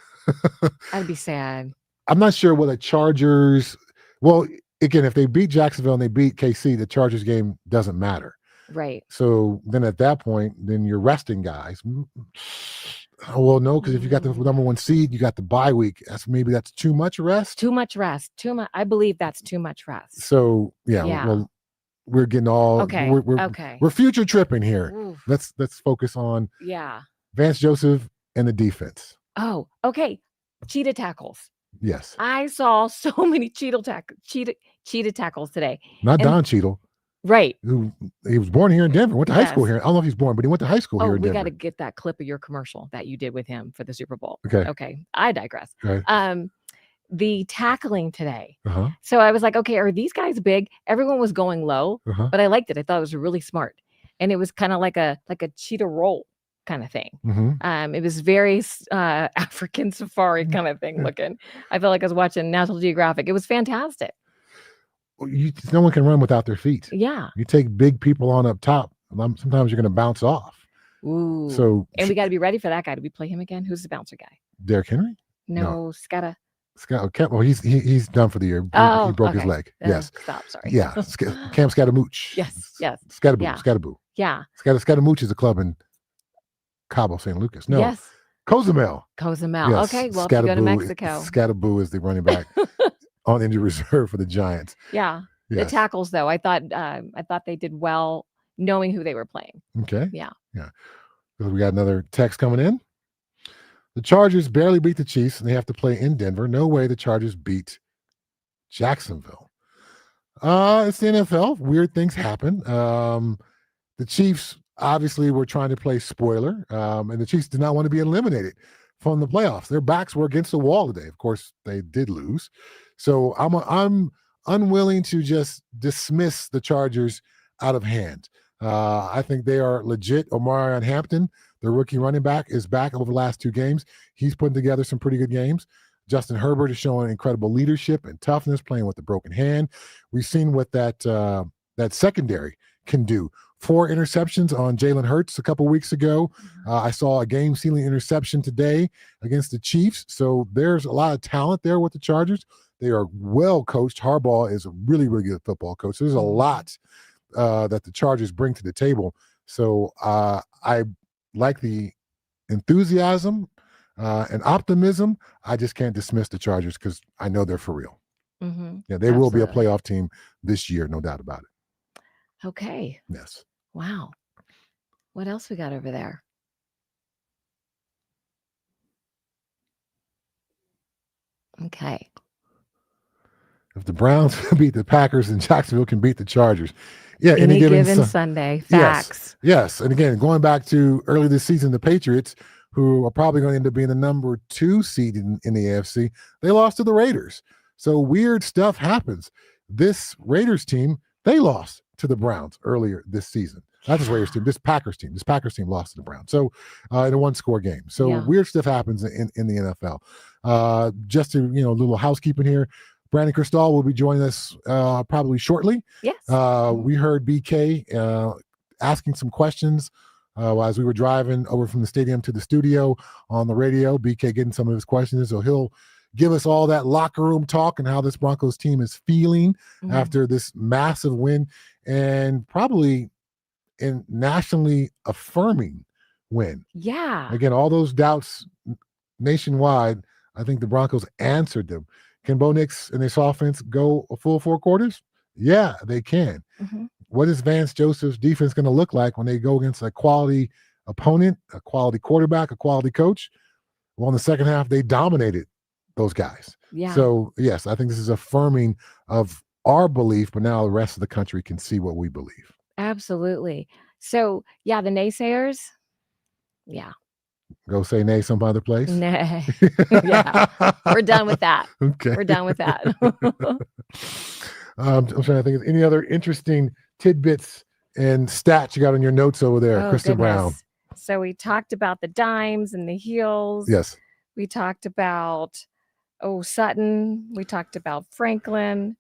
That'd be sad. I'm not sure what the Chargers. Well, again, if they beat Jacksonville and they beat KC, the Chargers game doesn't matter. Right. So then at that point, then you're resting guys. Well, no, because if you got the number 1 seed, you got the bye week. That's too much rest. Too much rest. I believe that's too much rest. So yeah. Well, we're getting all okay. We're future tripping here. Oof. Let's focus on Vance Joseph and the defense. Oh, okay. Cheetah tackles. Yes. I saw so many cheetah tackles today. Not Don Cheadle. Right. He was born here in Denver, went to high school here. I don't know if he's born, but he went to high school here in Denver. We got to get that clip of your commercial that you did with him for the Super Bowl. Okay. I digress. Okay. The tackling today. So I was like, okay, are these guys big? Everyone was going low, but I liked it. I thought it was really smart. And it was kind of like a cheetah roll kind of thing. It was very African safari kind of thing looking. I felt like I was watching National Geographic. It was fantastic. No one can run without their feet. Yeah. You take big people on up top, sometimes you're going to bounce off. Ooh. And we got to be ready for that guy. Do we play him again? Who's the bouncer guy? Derrick Henry? No. Scott Well, he's done for the year. He broke his leg. Yes. Stop. Sorry. Yeah. Cam Scaramouche. Yes. Scatterboo. Yeah. Scaramouche is a club in Cabo San Lucas. No. Yes. Cozumel. Yes. Okay. Well, if you go to Mexico, Scatterboo is the running back on injury reserve for the Giants. Yeah. Yes. The tackles, though, I thought they did well knowing who they were playing. Okay. Yeah. We got another text coming in. The Chargers barely beat the Chiefs, and they have to play in Denver. No way the Chargers beat Jacksonville. It's the NFL. Weird things happen. The Chiefs obviously were trying to play spoiler, and the Chiefs did not want to be eliminated from the playoffs. Their backs were against the wall today. Of course, they did lose. So I'm unwilling to just dismiss the Chargers out of hand. I think they are legit. Omarion Hampton, their rookie running back, is back over the last 2 games. He's putting together some pretty good games. Justin Herbert is showing incredible leadership and toughness, playing with a broken hand. We've seen what that secondary can do. 4 interceptions on Jalen Hurts a couple weeks ago. I saw a game-sealing interception today against the Chiefs. So there's a lot of talent there with the Chargers. They are well coached. Harbaugh is a really, really good football coach. So there's a lot that the Chargers bring to the table. So I like the enthusiasm and optimism. I just can't dismiss the Chargers because I know they're for real. Mm-hmm. Yeah, they will be a playoff team this year, no doubt about it. Okay. Yes. Wow. What else we got over there? Okay. If the Browns beat the Packers and Jacksonville can beat the Chargers. Yeah, any given Sunday. Facts. Yes. And again, going back to early this season, the Patriots, who are probably going to end up being the number 2 seed in the AFC, they lost to the Raiders. So weird stuff happens. This Raiders team, they lost to the Browns earlier this season. Not this Raiders team, this Packers team. This Packers team lost to the Browns. So in a 1-score game. So weird stuff happens in the NFL. Just to, a little housekeeping here. Brandon Cristal will be joining us probably shortly. Yes. We heard BK asking some questions as we were driving over from the stadium to the studio on the radio. BK getting some of his questions. So he'll give us all that locker room talk and how this Broncos team is feeling after this massive win and probably a nationally affirming win. Yeah. Again, all those doubts nationwide, I think the Broncos answered them. Can Bo Nix and this offense go a full 4 quarters? Yeah, they can. What is Vance Joseph's defense going to look like when they go against a quality opponent, a quality quarterback, a quality coach? Well, in the second half, they dominated those guys. Yeah. So, yes, I think this is affirming of our belief, but now the rest of the country can see what we believe. Absolutely. So, yeah, the naysayers, go say nay some other place. Nay. Yeah, we're done with that. Okay, we're done with that. I'm trying to think of any other interesting tidbits and stats you got on your notes over there, Kristen Brown. So we talked about the dimes and the heels. Yes. We talked about Sutton. We talked about Franklin.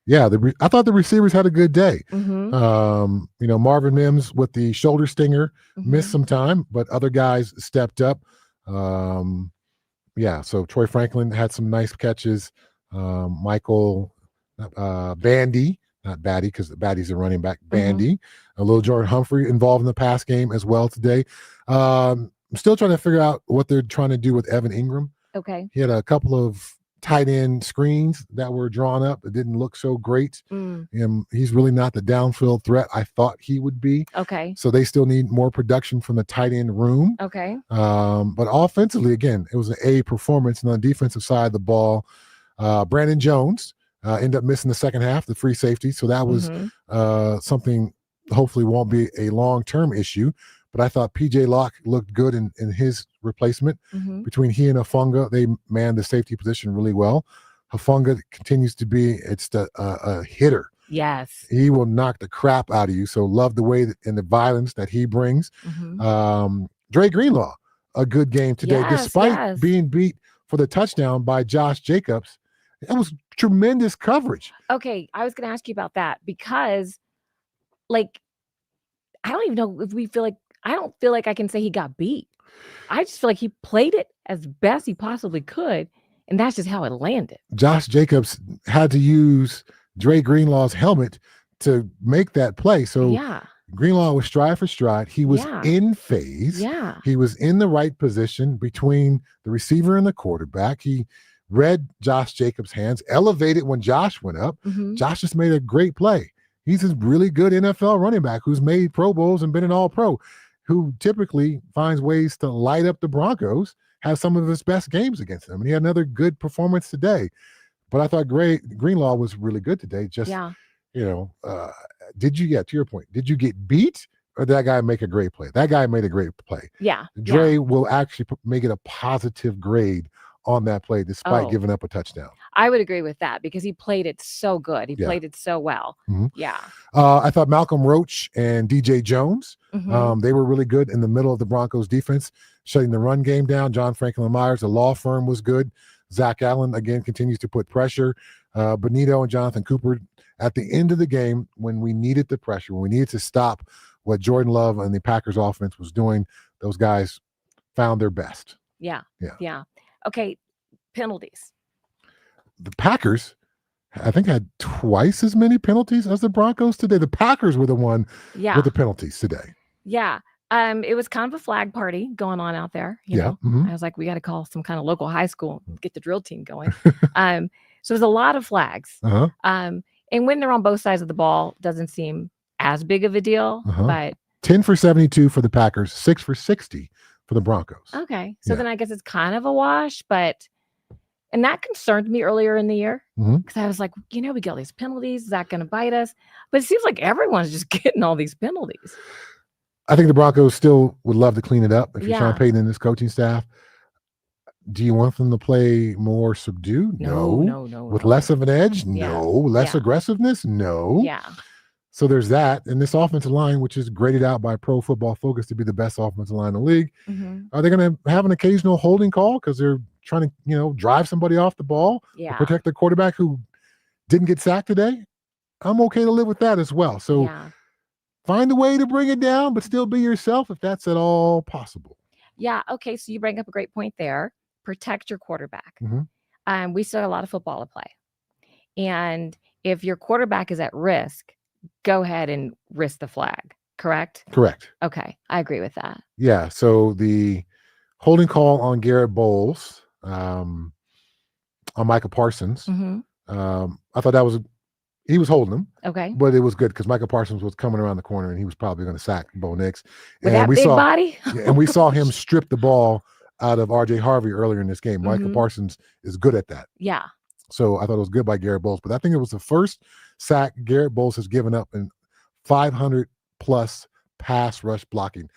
Yeah, I thought the receivers had a good day. Marvin Mims with the shoulder stinger missed some time, but other guys stepped up. So Troy Franklin had some nice catches. Michael Bandy, not Batty, because Batty's a running back. Bandy, a little Jordan Humphrey involved in the pass game as well today. I'm still trying to figure out what they're trying to do with Evan Ingram. Okay. He had a couple of tight end screens that were drawn up. It didn't look so great. He's really not the downfield threat I thought he would be. Okay. So they still need more production from the tight end room. Okay. But offensively, again, it was an A performance. And on the defensive side of the ball, Brandon Jones ended up missing the second half, the free safety. So that was something hopefully won't be a long-term issue. But I thought P.J. Locke looked good in his replacement. Between he and Hufanga, they manned the safety position really well. Hufanga continues to be a hitter. Yes. He will knock the crap out of you. So love the way and the violence that he brings. Dre Greenlaw, a good game today, despite being beat for the touchdown by Josh Jacobs. That was tremendous coverage. Okay, I was going to ask you about that because, I don't even know if I don't feel like I can say he got beat. I just feel like he played it as best he possibly could. And that's just how it landed. Josh Jacobs had to use Dre Greenlaw's helmet to make that play. So Yeah. Greenlaw was stride for stride. He was in phase. Yeah. He was in the right position between the receiver and the quarterback. He read Josh Jacobs' hands, elevated when Josh went up. Josh just made a great play. He's a really good NFL running back who's made Pro Bowls and been an All-Pro, who typically finds ways to light up the Broncos, have some of his best games against them. And he had another good performance today. But I thought Greenlaw was really good today. Just, to your point, did you get beat or did that guy make a great play? That guy made a great play. Yeah. Dre will actually make it a positive grade on that play despite giving up a touchdown. I would agree with that because he played it so good. He played it so well. Yeah. I thought Malcolm Roach and DJ Jones, they were really good in the middle of the Broncos defense, shutting the run game down. John Franklin Myers, the law firm, was good. Zach Allen, again, continues to put pressure. Benito and Jonathan Cooper, at the end of the game, when we needed the pressure, when we needed to stop what Jordan Love and the Packers offense was doing, those guys found their best. Yeah. Okay, penalties. The Packers, I think, had twice as many penalties as the Broncos today. The Packers were the one with the penalties today. Yeah. It was kind of a flag party going on out there. You know? I was like, we got to call some kind of local high school, get the drill team going. So there's a lot of flags. And when they're on both sides of the ball, doesn't seem as big of a deal. But 10 for 72 for the Packers, 6 for 60 for the Broncos. Okay. So then I guess it's kind of a wash, and that concerned me earlier in the year because I was like, we get all these penalties. Is that going to bite us? But it seems like everyone's just getting all these penalties. I think the Broncos still would love to clean it up. If you're Sean Payton and his coaching staff, do you want them to play more subdued? No. With less of an edge? No. Less aggressiveness? No. Yeah. So there's that. And this offensive line, which is graded out by Pro Football Focus to be the best offensive line in the league, are they going to have an occasional holding call because they're trying to, drive somebody off the ball or protect the quarterback who didn't get sacked today? I'm okay to live with that as well. So find a way to bring it down, but still be yourself if that's at all possible. Yeah. Okay. So you bring up a great point there. Protect your quarterback. We still have a lot of football to play. And if your quarterback is at risk, go ahead and risk the flag. Correct? Correct. Okay. I agree with that. Yeah. So the holding call on Garrett Bowles, on Micah Parsons, I thought he was holding him. Okay. But it was good because Micah Parsons was coming around the corner and he was probably going to sack Bo Nix. With that big body? And we saw him strip the ball out of RJ Harvey earlier in this game. Micah Parsons is good at that. Yeah. So I thought it was good by Garrett Bowles. But I think it was the first sack Garrett Bowles has given up in 500 plus pass rush blocking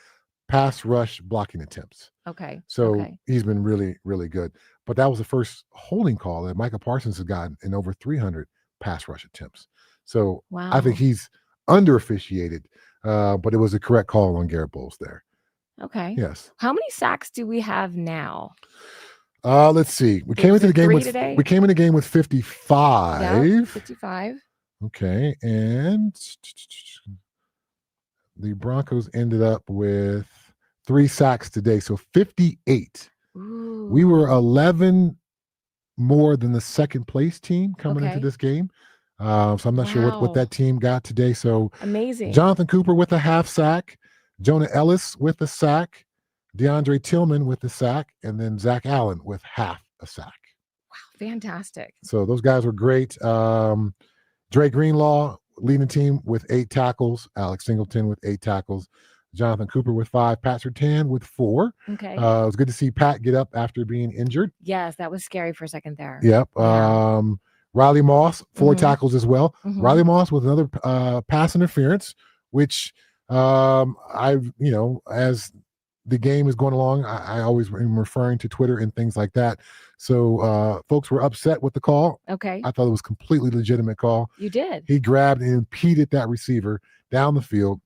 attempts. Okay. So he's been really, really good. But that was the first holding call that Micah Parsons has gotten in over 300 pass rush attempts. So I think he's under officiated, but it was a correct call on Garrett Bowles there. Okay. Yes. How many sacks do we have now? Let's see. We came into the game with 55. Yeah, 55. Okay. And the Broncos ended up with 3 sacks today. So 58. Ooh. We were 11 more than the second place team coming into this game. So I'm not sure what that team got today. So amazing. Jonathan Cooper with a half sack, Jonah Ellis with a sack, DeAndre Tillman with a sack, and then Zach Allen with half a sack. Wow, fantastic. So those guys were great. Dre Greenlaw leading the team with 8 tackles, Alex Singleton with 8 tackles, Jonathan Cooper with 5, Pat Surtain with 4. Okay. It was good to see Pat get up after being injured. Yes, that was scary for a second there. Yep. Yeah. Riley Moss, 4 tackles as well. Riley Moss with another pass interference, which as the game is going along, I always am referring to Twitter and things like that. So folks were upset with the call. Okay. I thought it was a completely legitimate call. You did. He grabbed and impeded that receiver down the field.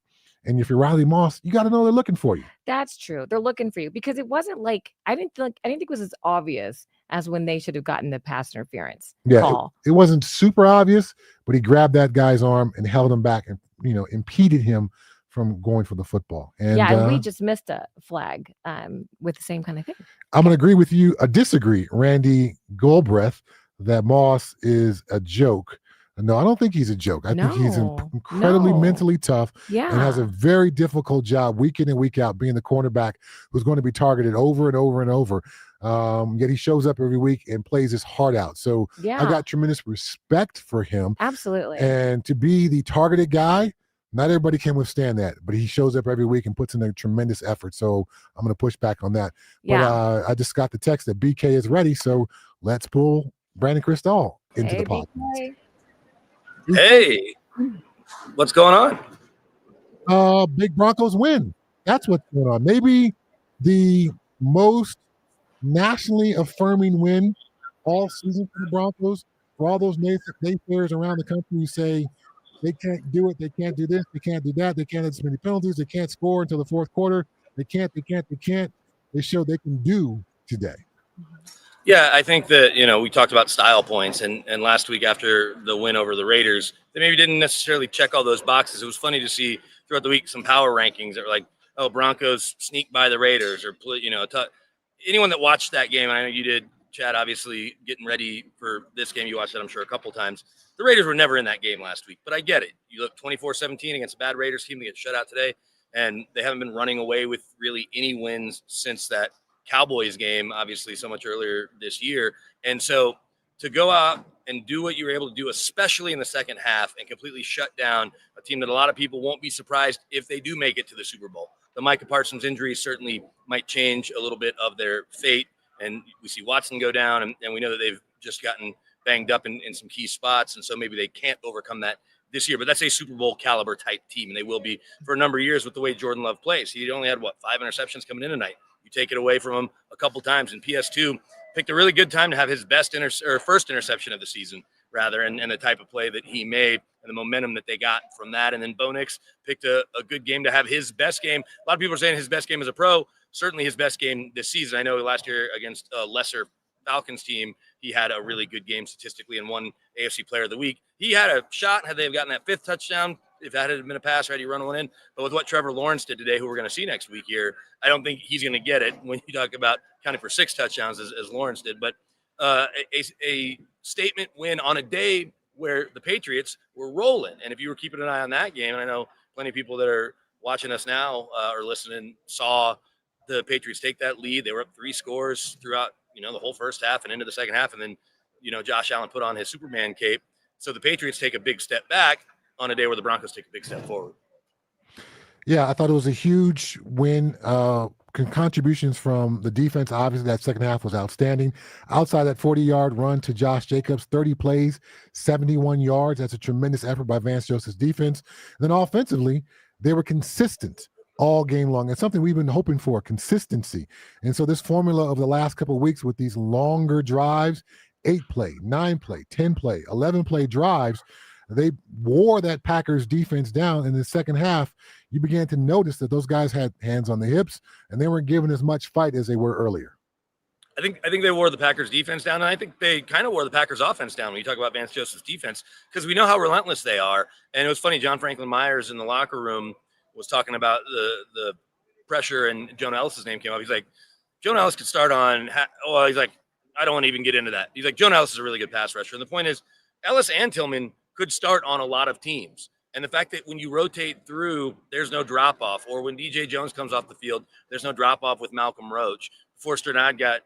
And if you're Riley Moss, you got to know they're looking for you. That's true. They're looking for you because it wasn't like I didn't think it was as obvious as when they should have gotten the pass interference call. It wasn't super obvious, but he grabbed that guy's arm and held him back and impeded him from going for the football. And and we just missed a flag with the same kind of thing. I'm going to agree with you. Disagree, Randy Goldbreath, that Moss is a joke. No, I don't think he's a joke. I think he's incredibly mentally tough and has a very difficult job week in and week out being the cornerback who's going to be targeted over and over and over. Yet he shows up every week and plays his heart out. So I got tremendous respect for him. Absolutely. And to be the targeted guy, not everybody can withstand that, but he shows up every week and puts in a tremendous effort. So I'm going to push back on that. But I just got the text that BK is ready. So let's pull Brandon Cristal into the podcast. Hey, what's going on? Big Broncos win. That's what's going on. Maybe the most nationally affirming win all season for the Broncos. For all those naysayers around the country who say they can't do it, they can't do this, they can't do that, they can't have as many penalties, they can't score until the fourth quarter, they can't. They showed they can do today. Yeah, I think that, we talked about style points, and last week after the win over the Raiders, they maybe didn't necessarily check all those boxes. It was funny to see throughout the week some power rankings that were like, oh, Broncos sneak by the Raiders, or, anyone that watched that game, and I know you did, Chad, obviously getting ready for this game, you watched it, I'm sure, a couple times. The Raiders were never in that game last week, but I get it. You look 24-17 against a bad Raiders team, they get shut out today, and they haven't been running away with really any wins since that Cowboys game, obviously so much earlier this year. And so to go out and do what you were able to do, especially in the second half, and completely shut down a team that a lot of people won't be surprised if they do make it to the Super Bowl. The Micah Parsons injury certainly might change a little bit of their fate. And we see Watson go down, and we know that they've just gotten banged up in some key spots. And so maybe they can't overcome that this year, but that's a Super Bowl caliber type team. And they will be for a number of years with the way Jordan Love plays. He only had 5 interceptions coming in tonight. You take it away from him a couple times, and PS2 picked a really good time to have his best first interception of the season, rather, and the type of play that he made and the momentum that they got from that. And then Bo Nix picked a good game to have his best game. A lot of people are saying his best game as a pro, certainly his best game this season. I know last year against a lesser Falcons team, he had a really good game statistically and won AFC Player of the Week. He had a shot had they have gotten that 5th touchdown. If that had been a pass, right, he run one in. But with what Trevor Lawrence did today, who we're going to see next week here, I don't think he's going to get it when you talk about counting for 6 touchdowns as Lawrence did. But a statement win on a day where the Patriots were rolling. And if you were keeping an eye on that game, and I know plenty of people that are watching us now or listening saw the Patriots take that lead. They were up 3 scores throughout, the whole first half and into the second half. And then, Josh Allen put on his Superman cape. So the Patriots take a big step back on a day where the Broncos take a big step forward. Yeah, I thought it was a huge win. Contributions from the defense, obviously that second half was outstanding. Outside that 40-yard run to Josh Jacobs, 30 plays, 71 yards. That's a tremendous effort by Vance Joseph's defense. And then offensively, they were consistent all game long. It's something we've been hoping for, consistency. And so this formula of the last couple of weeks with these longer drives, 8-play, 9-play, 10-play, 11-play drives, they wore that Packers defense down. In the second half, you began to notice that those guys had hands on the hips and they weren't given as much fight as they were earlier. I think they wore the Packers defense down, and I think they kind of wore the Packers offense down when you talk about Vance Joseph's defense, because we know how relentless they are. And it was funny, John Franklin Myers in the locker room was talking about the pressure, and Jonah Ellis's name came up. He's like, Jonah Ellis could start on he's like, I don't want to even get into that. He's like, Jonah Ellis is a really good pass rusher. And the point is, Ellis and Tillman could start on a lot of teams. And the fact that when you rotate through, there's no drop-off, or when DJ Jones comes off the field, there's no drop-off with Malcolm Roach. Before Sternad got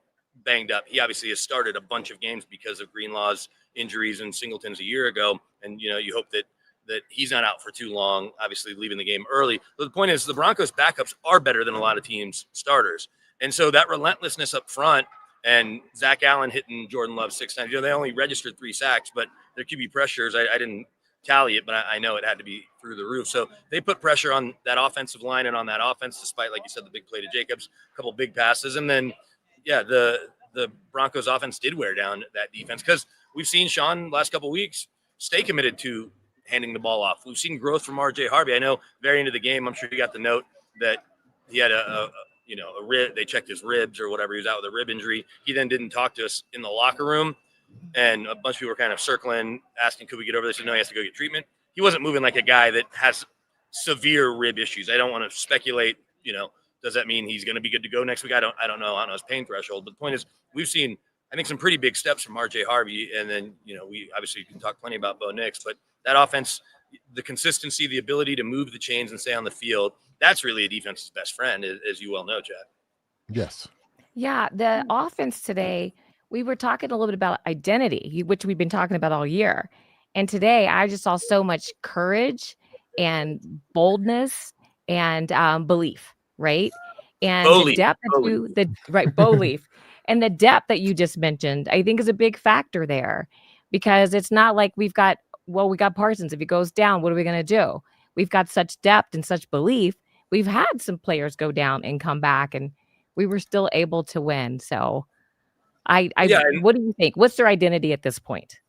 banged up, he obviously has started a bunch of games because of Greenlaw's injuries and Singleton's a year ago. And, you hope that he's not out for too long, obviously leaving the game early. But the point is, the Broncos' backups are better than a lot of teams' starters. And so that relentlessness up front, and Zach Allen hitting Jordan Love 6 times. They only registered 3 sacks, but their QB pressures, I didn't tally it, but I know it had to be through the roof. So they put pressure on that offensive line and on that offense, despite, like you said, the big play to Jacobs, a couple big passes. And then, the Broncos offense did wear down that defense, because we've seen Sean last couple of weeks stay committed to handing the ball off. We've seen growth from RJ Harvey. I know very into the game, I'm sure you got the note that he had a rib. They checked his ribs or whatever. He was out with a rib injury. He then didn't talk to us in the locker room. And a bunch of people were kind of circling, asking, could we get over this? He said, no, he has to go get treatment. He wasn't moving like a guy that has severe rib issues. I don't want to speculate, does that mean he's going to be good to go next week? I don't know. I don't know his pain threshold. But the point is, we've seen, I think, some pretty big steps from RJ Harvey. And then, we obviously can talk plenty about Bo Nix, but that offense, the consistency, the ability to move the chains and stay on the field, that's really a defense's best friend, as you well know, Chad. Yes. Yeah. The offense today, we were talking a little bit about identity, which we've been talking about all year. And today I just saw so much courage and boldness and belief, right? And the depth belief and the depth that you just mentioned, I think is a big factor there, because it's not like we got Parsons. If he goes down, what are we going to do? We've got such depth and such belief. We've had some players go down and come back, and we were still able to win. So what do you think? What's their identity at this point?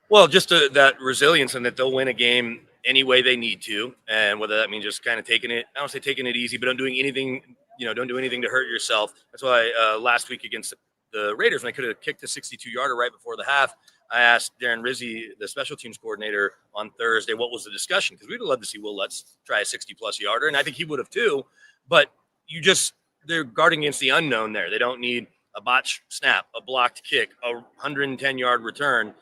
Well, just that resilience, and that they'll win a game any way they need to. And whether that means just kind of taking it, I don't say taking it easy, but don't do anything to hurt yourself. That's why last week against the Raiders, when I could have kicked a 62-yarder right before the half, I asked Darren Rizzi, the special teams coordinator, on Thursday, what was the discussion? Because we'd love to see Will Lutz try a 60-plus yarder, and I think he would have too. But they're guarding against the unknown there. They don't need a botched snap, a blocked kick, a 110-yard return,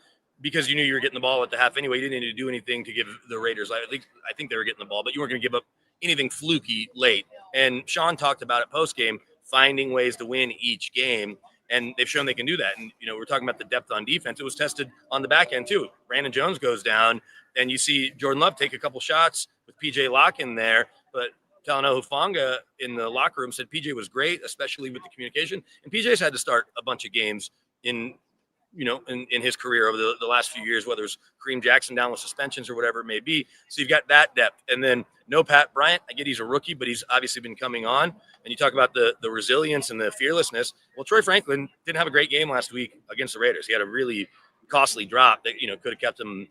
because you knew you were getting the ball at the half anyway. You didn't need to do anything to give the Raiders. At least I think they were getting the ball, but you weren't going to give up anything fluky late. And Sean talked about it post-game, finding ways to win each game, and they've shown they can do that. And, we're talking about the depth on defense. It was tested on the back end, too. Brandon Jones goes down, and you see Jordan Love take a couple shots with P.J. Locke in there, but Talanoa Hufanga in the locker room said PJ was great, especially with the communication. And PJ's had to start a bunch of games in his career over the last few years, whether it's Kareem Jackson down with suspensions or whatever it may be. So you've got that depth. And then no Pat Bryant. I get he's a rookie, but he's obviously been coming on. And you talk about the resilience and the fearlessness. Well, Troy Franklin didn't have a great game last week against the Raiders. He had a really costly drop that, could have kept him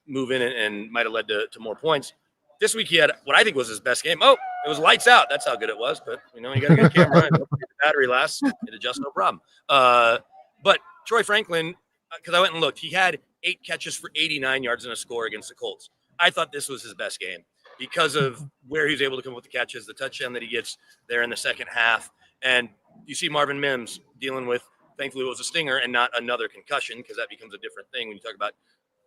moving and might have led to more points. This week he had what I think was his best game. Oh, it was lights out. That's how good it was. But, you got a good camera. And the battery lasts. It adjusts, no problem. But Troy Franklin, because I went and looked, he had 8 catches for 89 yards and a score against the Colts. I thought this was his best game because of where he was able to come up with the catches, the touchdown that he gets there in the second half. And you see Marvin Mims dealing with, thankfully it was a stinger and not another concussion, because that becomes a different thing when you talk about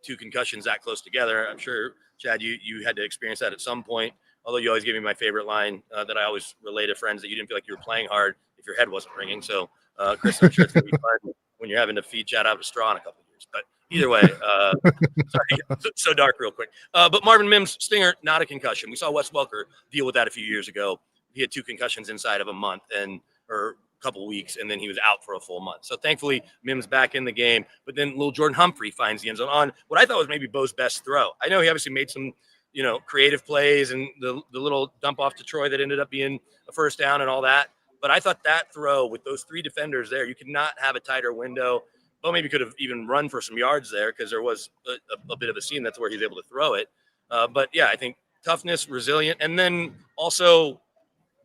2 concussions that close together. I'm sure, Chad, you had to experience that at some point, although you always give me my favorite line that I always relay to friends, that you didn't feel like you were playing hard if your head wasn't ringing. So, Chris, I'm sure it's going to be fun when you're having to feed Chad out of a straw in a couple of years. But either way, sorry, so dark real quick. But Marvin Mims, stinger, not a concussion. We saw Wes Welker deal with that a few years ago. He had 2 concussions inside of a month or a couple of weeks, and then he was out for a full month. So thankfully, Mims back in the game. But then little Jordan Humphrey finds the end zone on what I thought was maybe Bo's best throw. I know he obviously made some, creative plays and the little dump off to Troy that ended up being a first down and all that. But I thought that throw with those 3 defenders there, you could not have a tighter window. Bo maybe could have even run for some yards there because there was a bit of a seam. That's where he's able to throw it. But, yeah, I think toughness, resilient, and then also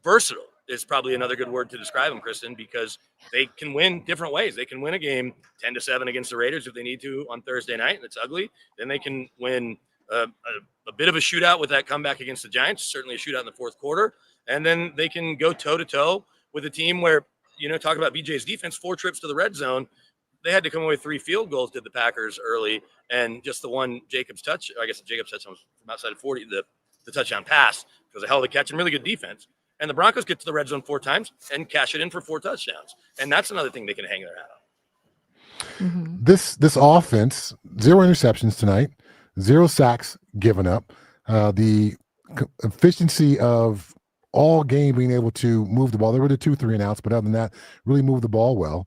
versatile is probably another good word to describe him, Kristen, because they can win different ways. They can win a game 10-7 against the Raiders if they need to on Thursday night, and it's ugly. Then they can win a bit of a shootout with that comeback against the Giants, certainly a shootout in the fourth quarter. And then they can go toe-to-toe with a team where, talk about BJ's defense, 4 trips to the red zone. They had to come away with 3 field goals, did the Packers early, and just the one Jacobs touch, I guess the Jacobs touchdown was from outside of 40, the touchdown pass was a hell of a catch and really good defense. And the Broncos get to the red zone 4 times and cash it in for 4 touchdowns. And that's another thing they can hang their hat on. Mm-hmm. This offense, 0 interceptions tonight, 0 sacks given up. The efficiency of all game being able to move the ball. There were the 2 3 and outs, but other than that, really move the ball well.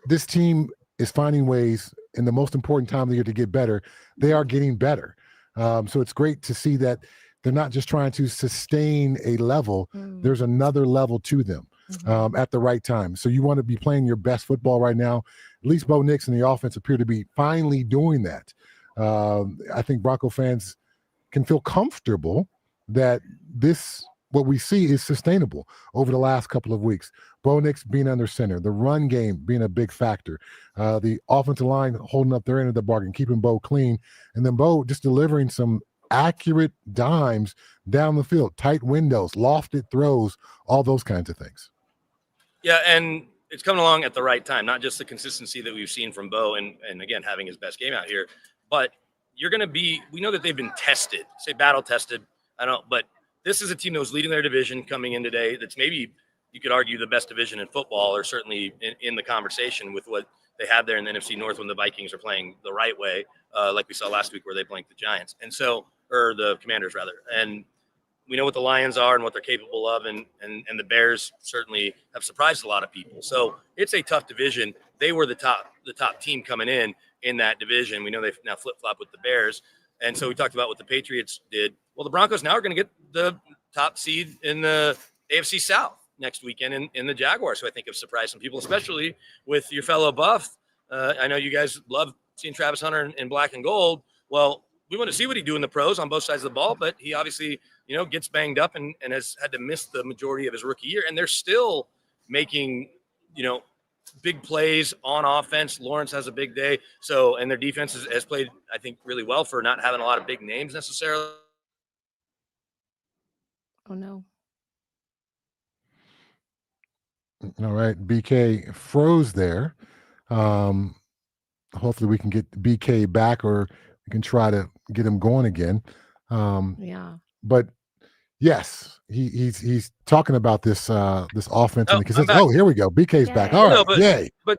This team is finding ways in the most important time of the year to get better. They are getting better. So it's great to see that they're not just trying to sustain a level. There's another level to them at the right time. So you want to be playing your best football right now. At least Bo Nix and the offense appear to be finally doing that. I think Bronco fans can feel comfortable that what we see is sustainable over the last couple of weeks. Bo Nix being under center, the run game being a big factor, the offensive line holding up their end of the bargain, keeping Bo clean, and then Bo just delivering some accurate dimes down the field, tight windows, lofted throws, all those kinds of things. Yeah, and it's coming along at the right time, not just the consistency that we've seen from Bo and again, having his best game out here, but we know that they've been tested, say battle tested. But this is a team that was leading their division coming in today. That's maybe, you could argue, the best division in football, or certainly in the conversation with what they have there in the NFC North when the Vikings are playing the right way, like we saw last week where they blanked the Giants. And so, or the Commanders rather. And we know what the Lions are and what they're capable of, and the Bears certainly have surprised a lot of people. So it's a tough division. They were the top team coming in that division. We know they've now flip-flop with the Bears. And so we talked about what the Patriots did. Well, the Broncos now are going to get the top seed in the AFC South next weekend in the Jaguars, who I think have surprised some people, especially with your fellow Buff. I know you guys love seeing Travis Hunter in black and gold. Well, we want to see what he do in the pros on both sides of the ball, but he obviously, gets banged up and has had to miss the majority of his rookie year. And they're still making, big plays on offense. Lawrence has a big day. So, and their defense has played, I think, really well for not having a lot of big names necessarily. Oh, no. All right. BK froze there. Hopefully we can get BK back, or we can try to get him going again. Yeah. But yes, he's talking about this offense. Oh, here we go. BK's back. All right. Yay. But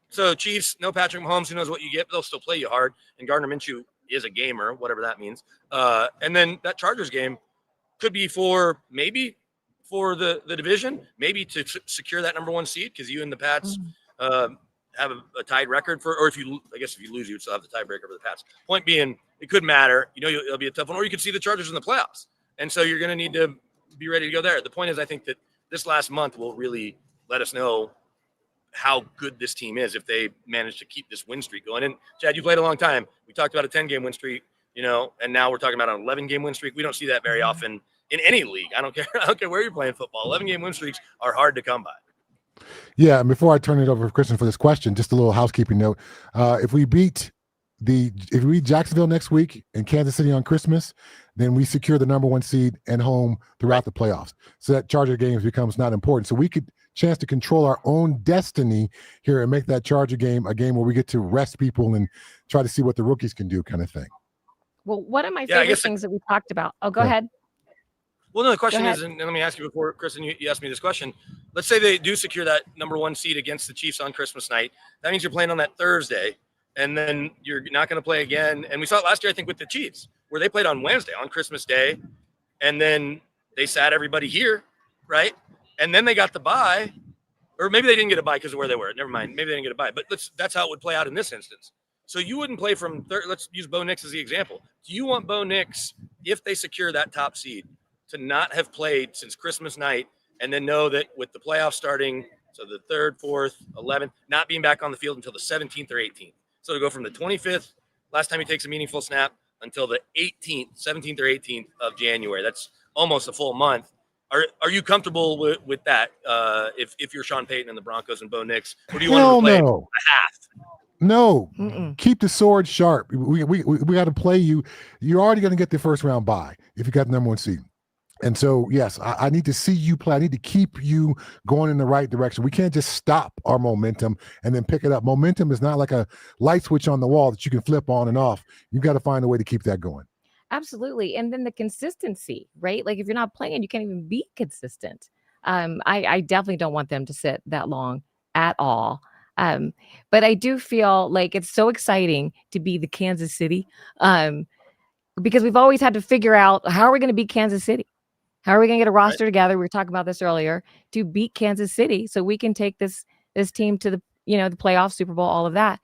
so Chiefs, no Patrick Mahomes, who knows what you get, but they'll still play you hard. And Gardner Minshew is a gamer, whatever that means. And then that Chargers game could be for the division, maybe to secure that number one seed, because you and the Pats have a tied record for, or if you lose, you would still have the tiebreaker for the Pats. Point being, it could matter. It'll be a tough one, or you could see the Chargers in the playoffs. And so you're going to need to be ready to go there. The point is, I think that this last month will really let us know how good this team is if they manage to keep this win streak going. And Chad, you played a long time. We talked about a 10-game win streak, and now we're talking about an 11-game win streak. We don't see that very often in any league. I don't care where you're playing football. 11-game win streaks are hard to come by. Yeah, and before I turn it over to Kristen for this question, just a little housekeeping note. If we beat Jacksonville next week and Kansas City on Christmas, then we secure the number one seed and home throughout the playoffs. So that Charger games becomes not important. So we could chance to control our own destiny here and make that Charger game a game where we get to rest people and try to see what the rookies can do, kind of thing. Well, one of my favorite things that we talked about. Oh, go ahead. Well, no, the question is, and let me ask you before, Kristen, you asked me this question. Let's say they do secure that number one seed against the Chiefs on Christmas night. That means you're playing on that Thursday, and then you're not going to play again. And we saw it last year, I think, with the Chiefs, where they played on Wednesday, on Christmas Day, and then they sat everybody here, right? And then they got the bye, or maybe they didn't get a bye because of where they were. Never mind. Maybe they didn't get a bye, but that's how it would play out in this instance. So you wouldn't play from let's use Bo Nix as the example. Do you want Bo Nix, if they secure that top seed, to not have played since Christmas night, and then know that with the playoffs starting, so the 3rd, 4th, 11th, not being back on the field until the 17th or 18th. So to go from the 25th, last time he takes a meaningful snap, until the 17th or 18th of January. That's almost a full month. Are you comfortable with that? If you're Sean Payton and the Broncos and Bo Nix, or do you want to play a half? No. Mm-mm. Keep the sword sharp. We got to play you. You're already going to get the first round bye if you got the number one seed. And so, yes, I need to see you play. I need to keep you going in the right direction. We can't just stop our momentum and then pick it up. Momentum is not like a light switch on the wall that you can flip on and off. You've got to find a way to keep that going. Absolutely. And then the consistency, right? Like if you're not playing, you can't even be consistent. I definitely don't want them to sit that long at all. But I do feel like it's so exciting to be the Kansas City because we've always had to figure out how are we going to beat Kansas City? How are we going to get a roster together? We were talking about this earlier to beat Kansas City so we can take this team to the playoffs, Super Bowl, all of that.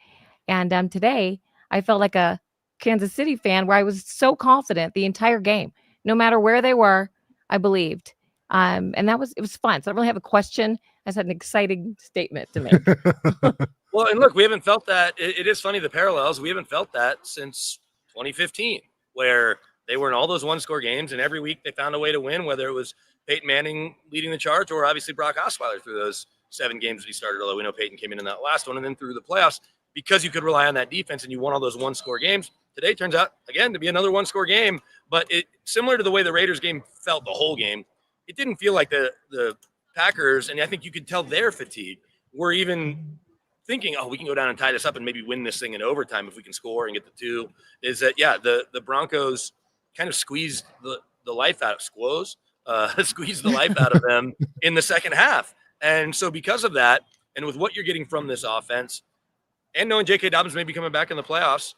And today I felt like a Kansas City fan where I was so confident the entire game, no matter where they were, I believed. And it was fun. So I don't really have a question. I just had an exciting statement to make. Well, and look, we haven't felt that. It is funny, the parallels. We haven't felt that since 2015, where they were in all those one-score games, and every week they found a way to win, whether it was Peyton Manning leading the charge or obviously Brock Osweiler through those 7 games that he started, although we know Peyton came in that last one, and then through the playoffs, because you could rely on that defense and you won all those one-score games. today turns out, again, to be another one-score game. But it similar to the way the Raiders game felt the whole game, it didn't feel like the Packers, and I think you could tell their fatigue, were even thinking, oh, we can go down and tie this up and maybe win this thing in overtime if we can score and get the 2. Is that, the Broncos kind of squeezed the life out of squeezed the life out of them in the second half. And so because of that, and with what you're getting from this offense, and knowing J.K. Dobbins may be coming back in the playoffs,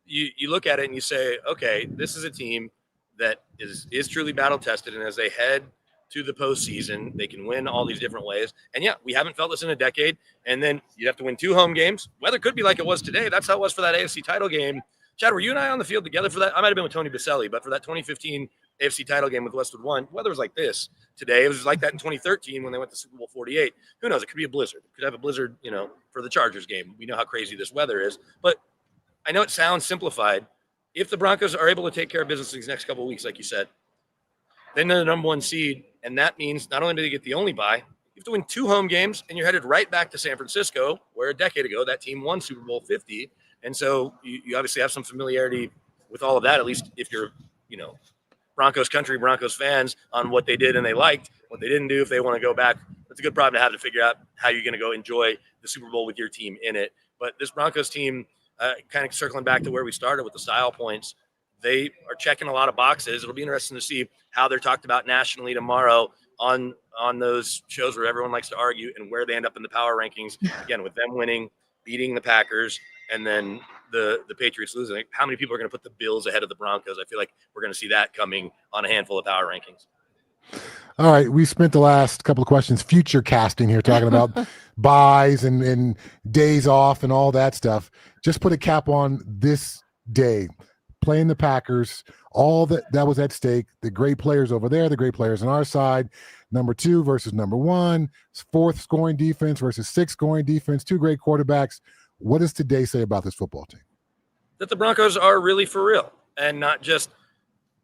you look at it and you say, okay, this is a team that is truly battle-tested, and as they head to the postseason, they can win all these different ways. And, we haven't felt this in a decade. And then you'd have to win 2 home games. Weather could be like it was today. That's how it was for that AFC title game. Chad, were you and I on the field together for that? I might have been with Tony Baselli, but for that 2015 AFC title game with Westwood One, weather was like this today. It was like that in 2013 when they went to Super Bowl 48. Who knows? It could be a blizzard. It could have a blizzard, for the Chargers game. We know how crazy this weather is. But I know it sounds simplified. If the Broncos are able to take care of business these next couple of weeks, like you said, then they're the number 1 seed. And that means not only do they get the only bye, you have to win 2 home games, and you're headed right back to San Francisco, where a decade ago that team won Super Bowl 50. And so you obviously have some familiarity with all of that, at least if you're, Broncos country, Broncos fans, on what they did and they liked, what they didn't do if they want to go back. That's a good problem to have, to figure out how you're going to go enjoy the Super Bowl with your team in it. But this Broncos team, kind of circling back to where we started with the style points, they are checking a lot of boxes. It'll be interesting to see how they're talked about nationally tomorrow on those shows where everyone likes to argue, and where they end up in the power rankings. Again, with them winning, beating the Packers, and then the Patriots losing. Like, how many people are going to put the Bills ahead of the Broncos? I feel like we're going to see that coming on a handful of power rankings. All right, we spent the last couple of questions future casting here, talking about buys and days off and all that stuff. Just put a cap on this day, playing the Packers, all that was at stake, the great players over there, the great players on our side, number 2 versus number 1, 4th scoring defense versus 6th scoring defense, 2 great quarterbacks. What does today say about this football team? That the Broncos are really for real, and not just,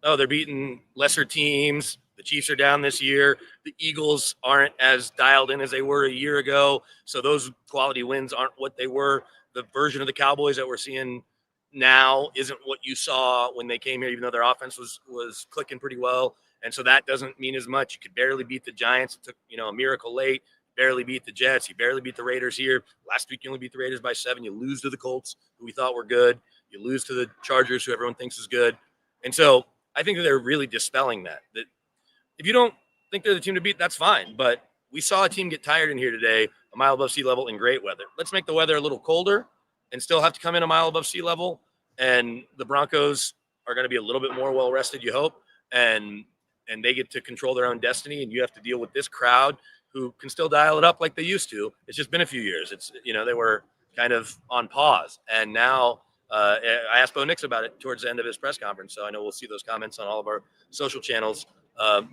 they're beating lesser teams. The Chiefs are down this year. The Eagles aren't as dialed in as they were a year ago, so those quality wins aren't what they were. The version of the Cowboys that we're seeing now isn't what you saw when they came here, even though their offense was clicking pretty well. And so that doesn't mean as much. You could barely beat the Giants. It took, a miracle late. Barely beat the Jets. You barely beat the Raiders here. Last week, you only beat the Raiders by 7. You lose to the Colts, who we thought were good. You lose to the Chargers, who everyone thinks is good. And so I think that they're really dispelling that if you don't think they're the team to beat, that's fine. But we saw a team get tired in here today, a mile above sea level in great weather. Let's make the weather a little colder and still have to come in a mile above sea level. And the Broncos are going to be a little bit more well-rested, you hope. And they get to control their own destiny. And you have to deal with this crowd who can still dial it up like they used to. It's just been a few years. It's, they were kind of on pause. And now I asked Bo Nix about it towards the end of his press conference. So I know we'll see those comments on all of our social channels a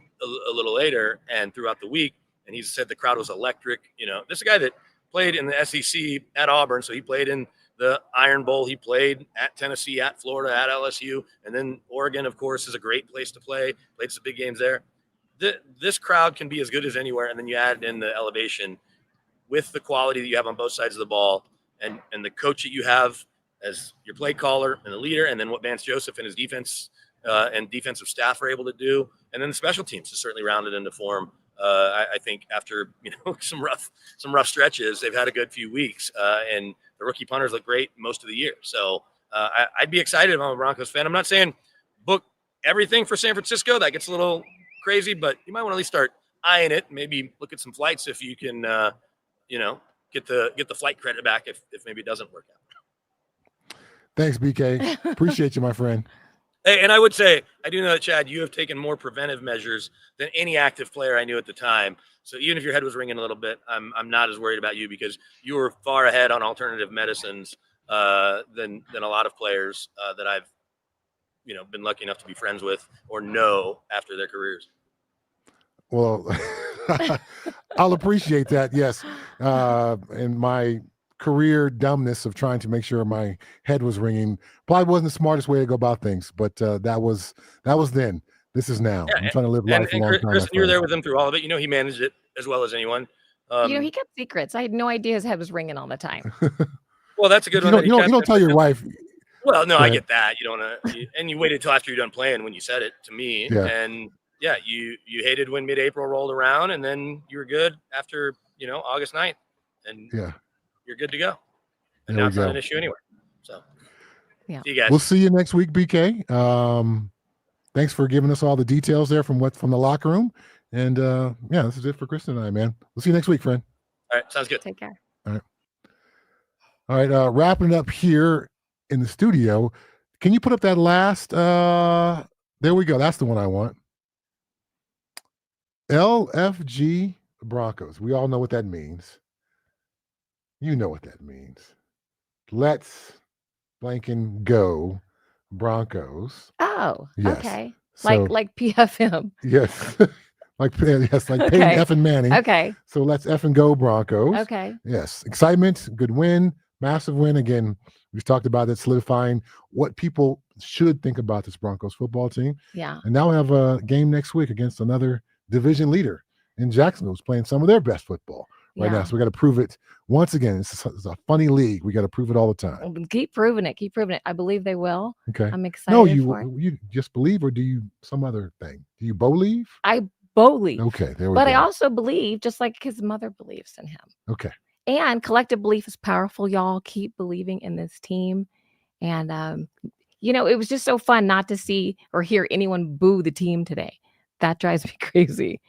little later and throughout the week. And he said the crowd was electric. This is a guy that played in the SEC at Auburn. So he played in the Iron Bowl. He played at Tennessee, at Florida, at LSU. And then Oregon, of course, is a great place to play. Played some big games there. This crowd can be as good as anywhere. And then you add in the elevation with the quality that you have on both sides of the ball and the coach that you have as your play caller and the leader, and then what Vance Joseph and his defense and defensive staff are able to do. And then the special teams is certainly rounded into form. I think after some rough stretches, they've had a good few weeks, and the rookie punters look great most of the year. So I'd be excited if I'm a Broncos fan. I'm not saying book everything for San Francisco. That gets a little crazy, but you might want to at least start eyeing it. Maybe look at some flights if you can, get the flight credit back if maybe it doesn't work out. Thanks, BK. Appreciate you, my friend. Hey, and I would say, I do know that, Chad, you have taken more preventive measures than any active player I knew at the time. So even if your head was ringing a little bit, I'm not as worried about you because you were far ahead on alternative medicines than a lot of players that I've been lucky enough to be friends with or know after their careers. Well, I'll appreciate that. Yes. And my career dumbness of trying to make sure my head was ringing probably wasn't the smartest way to go about things, but that was then. This is now. Yeah, I'm trying to live life a long time. Kristen, you were there with him through all of it. He managed it as well as anyone. He kept secrets. I had no idea his head was ringing all the time. Well, that's a good one. You don't tell your wife. Well, no, I Right. get that. You don't want to, and you waited until after you're done playing when you said it to me. Yeah. And yeah, you hated when mid-April rolled around, and then you were good after, August 9th, and Yeah. you're good to go. And There now we it's not go. an issue anywhere. So, Yeah. see you guys. We'll see you next week, BK. Thanks for giving us all the details there from the locker room. And yeah, this is it for Kristen and I, man. We'll see you next week, friend. All right, sounds good. Take care. All right. Wrapping it up here in the studio. Can you put up that last? There we go. That's the one I want. LFG Broncos. We all know what that means. You know what that means. Let's blanking go Broncos. Oh, Yes. okay. So, like PFM. yes. like Peyton Okay. F and Manning. Okay. So let's F and go Broncos. Okay. Yes. Excitement, good win, massive win. Again, we've talked about it, solidifying what people should think about this Broncos football team. Yeah. And now we have a game next week against another division leader in Jacksonville, who's playing some of their best football right now. So we got to prove it once again. It's a funny league. We got to prove it all the time. Well, keep proving it. Keep proving it. I believe they will. Okay. I'm excited. No, for it. you just believe, or do you some other thing? Do you believe? I believe. Okay, there we But go. I also believe, just like his mother believes in him. Okay. And collective belief is powerful, y'all. Keep believing in this team. And it was just so fun not to see or hear anyone boo the team today. That drives me crazy.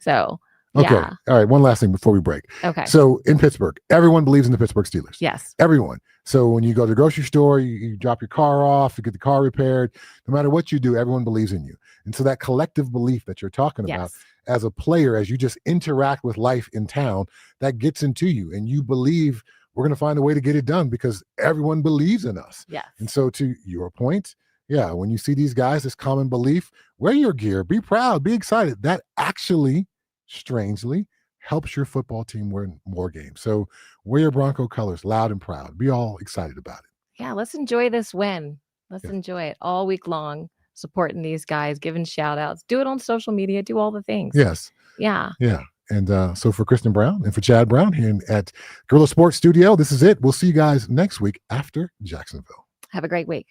So, okay. yeah. All right. One last thing before we break. Okay. So in Pittsburgh, everyone believes in the Pittsburgh Steelers. Yes. Everyone. So when you go to the grocery store, you drop your car off, you get the car repaired. No matter what you do, everyone believes in you. And so that collective belief that you're talking about as a player, as you just interact with life in town, that gets into you. And you believe we're going to find a way to get it done because everyone believes in us. Yes. And so to your point, yeah, when you see these guys, this common belief, wear your gear, be proud, be excited. That actually, strangely, helps your football team win more games. So wear your Bronco colors loud and proud. Be all excited about it. Yeah, let's enjoy this win. Let's enjoy it all week long, supporting these guys, giving shout outs. Do it on social media. Do all the things. Yes. Yeah. Yeah. And so for Kristen Brown and for Chad Brown here at Guerilla Sports Studio, this is it. We'll see you guys next week after Jacksonville. Have a great week.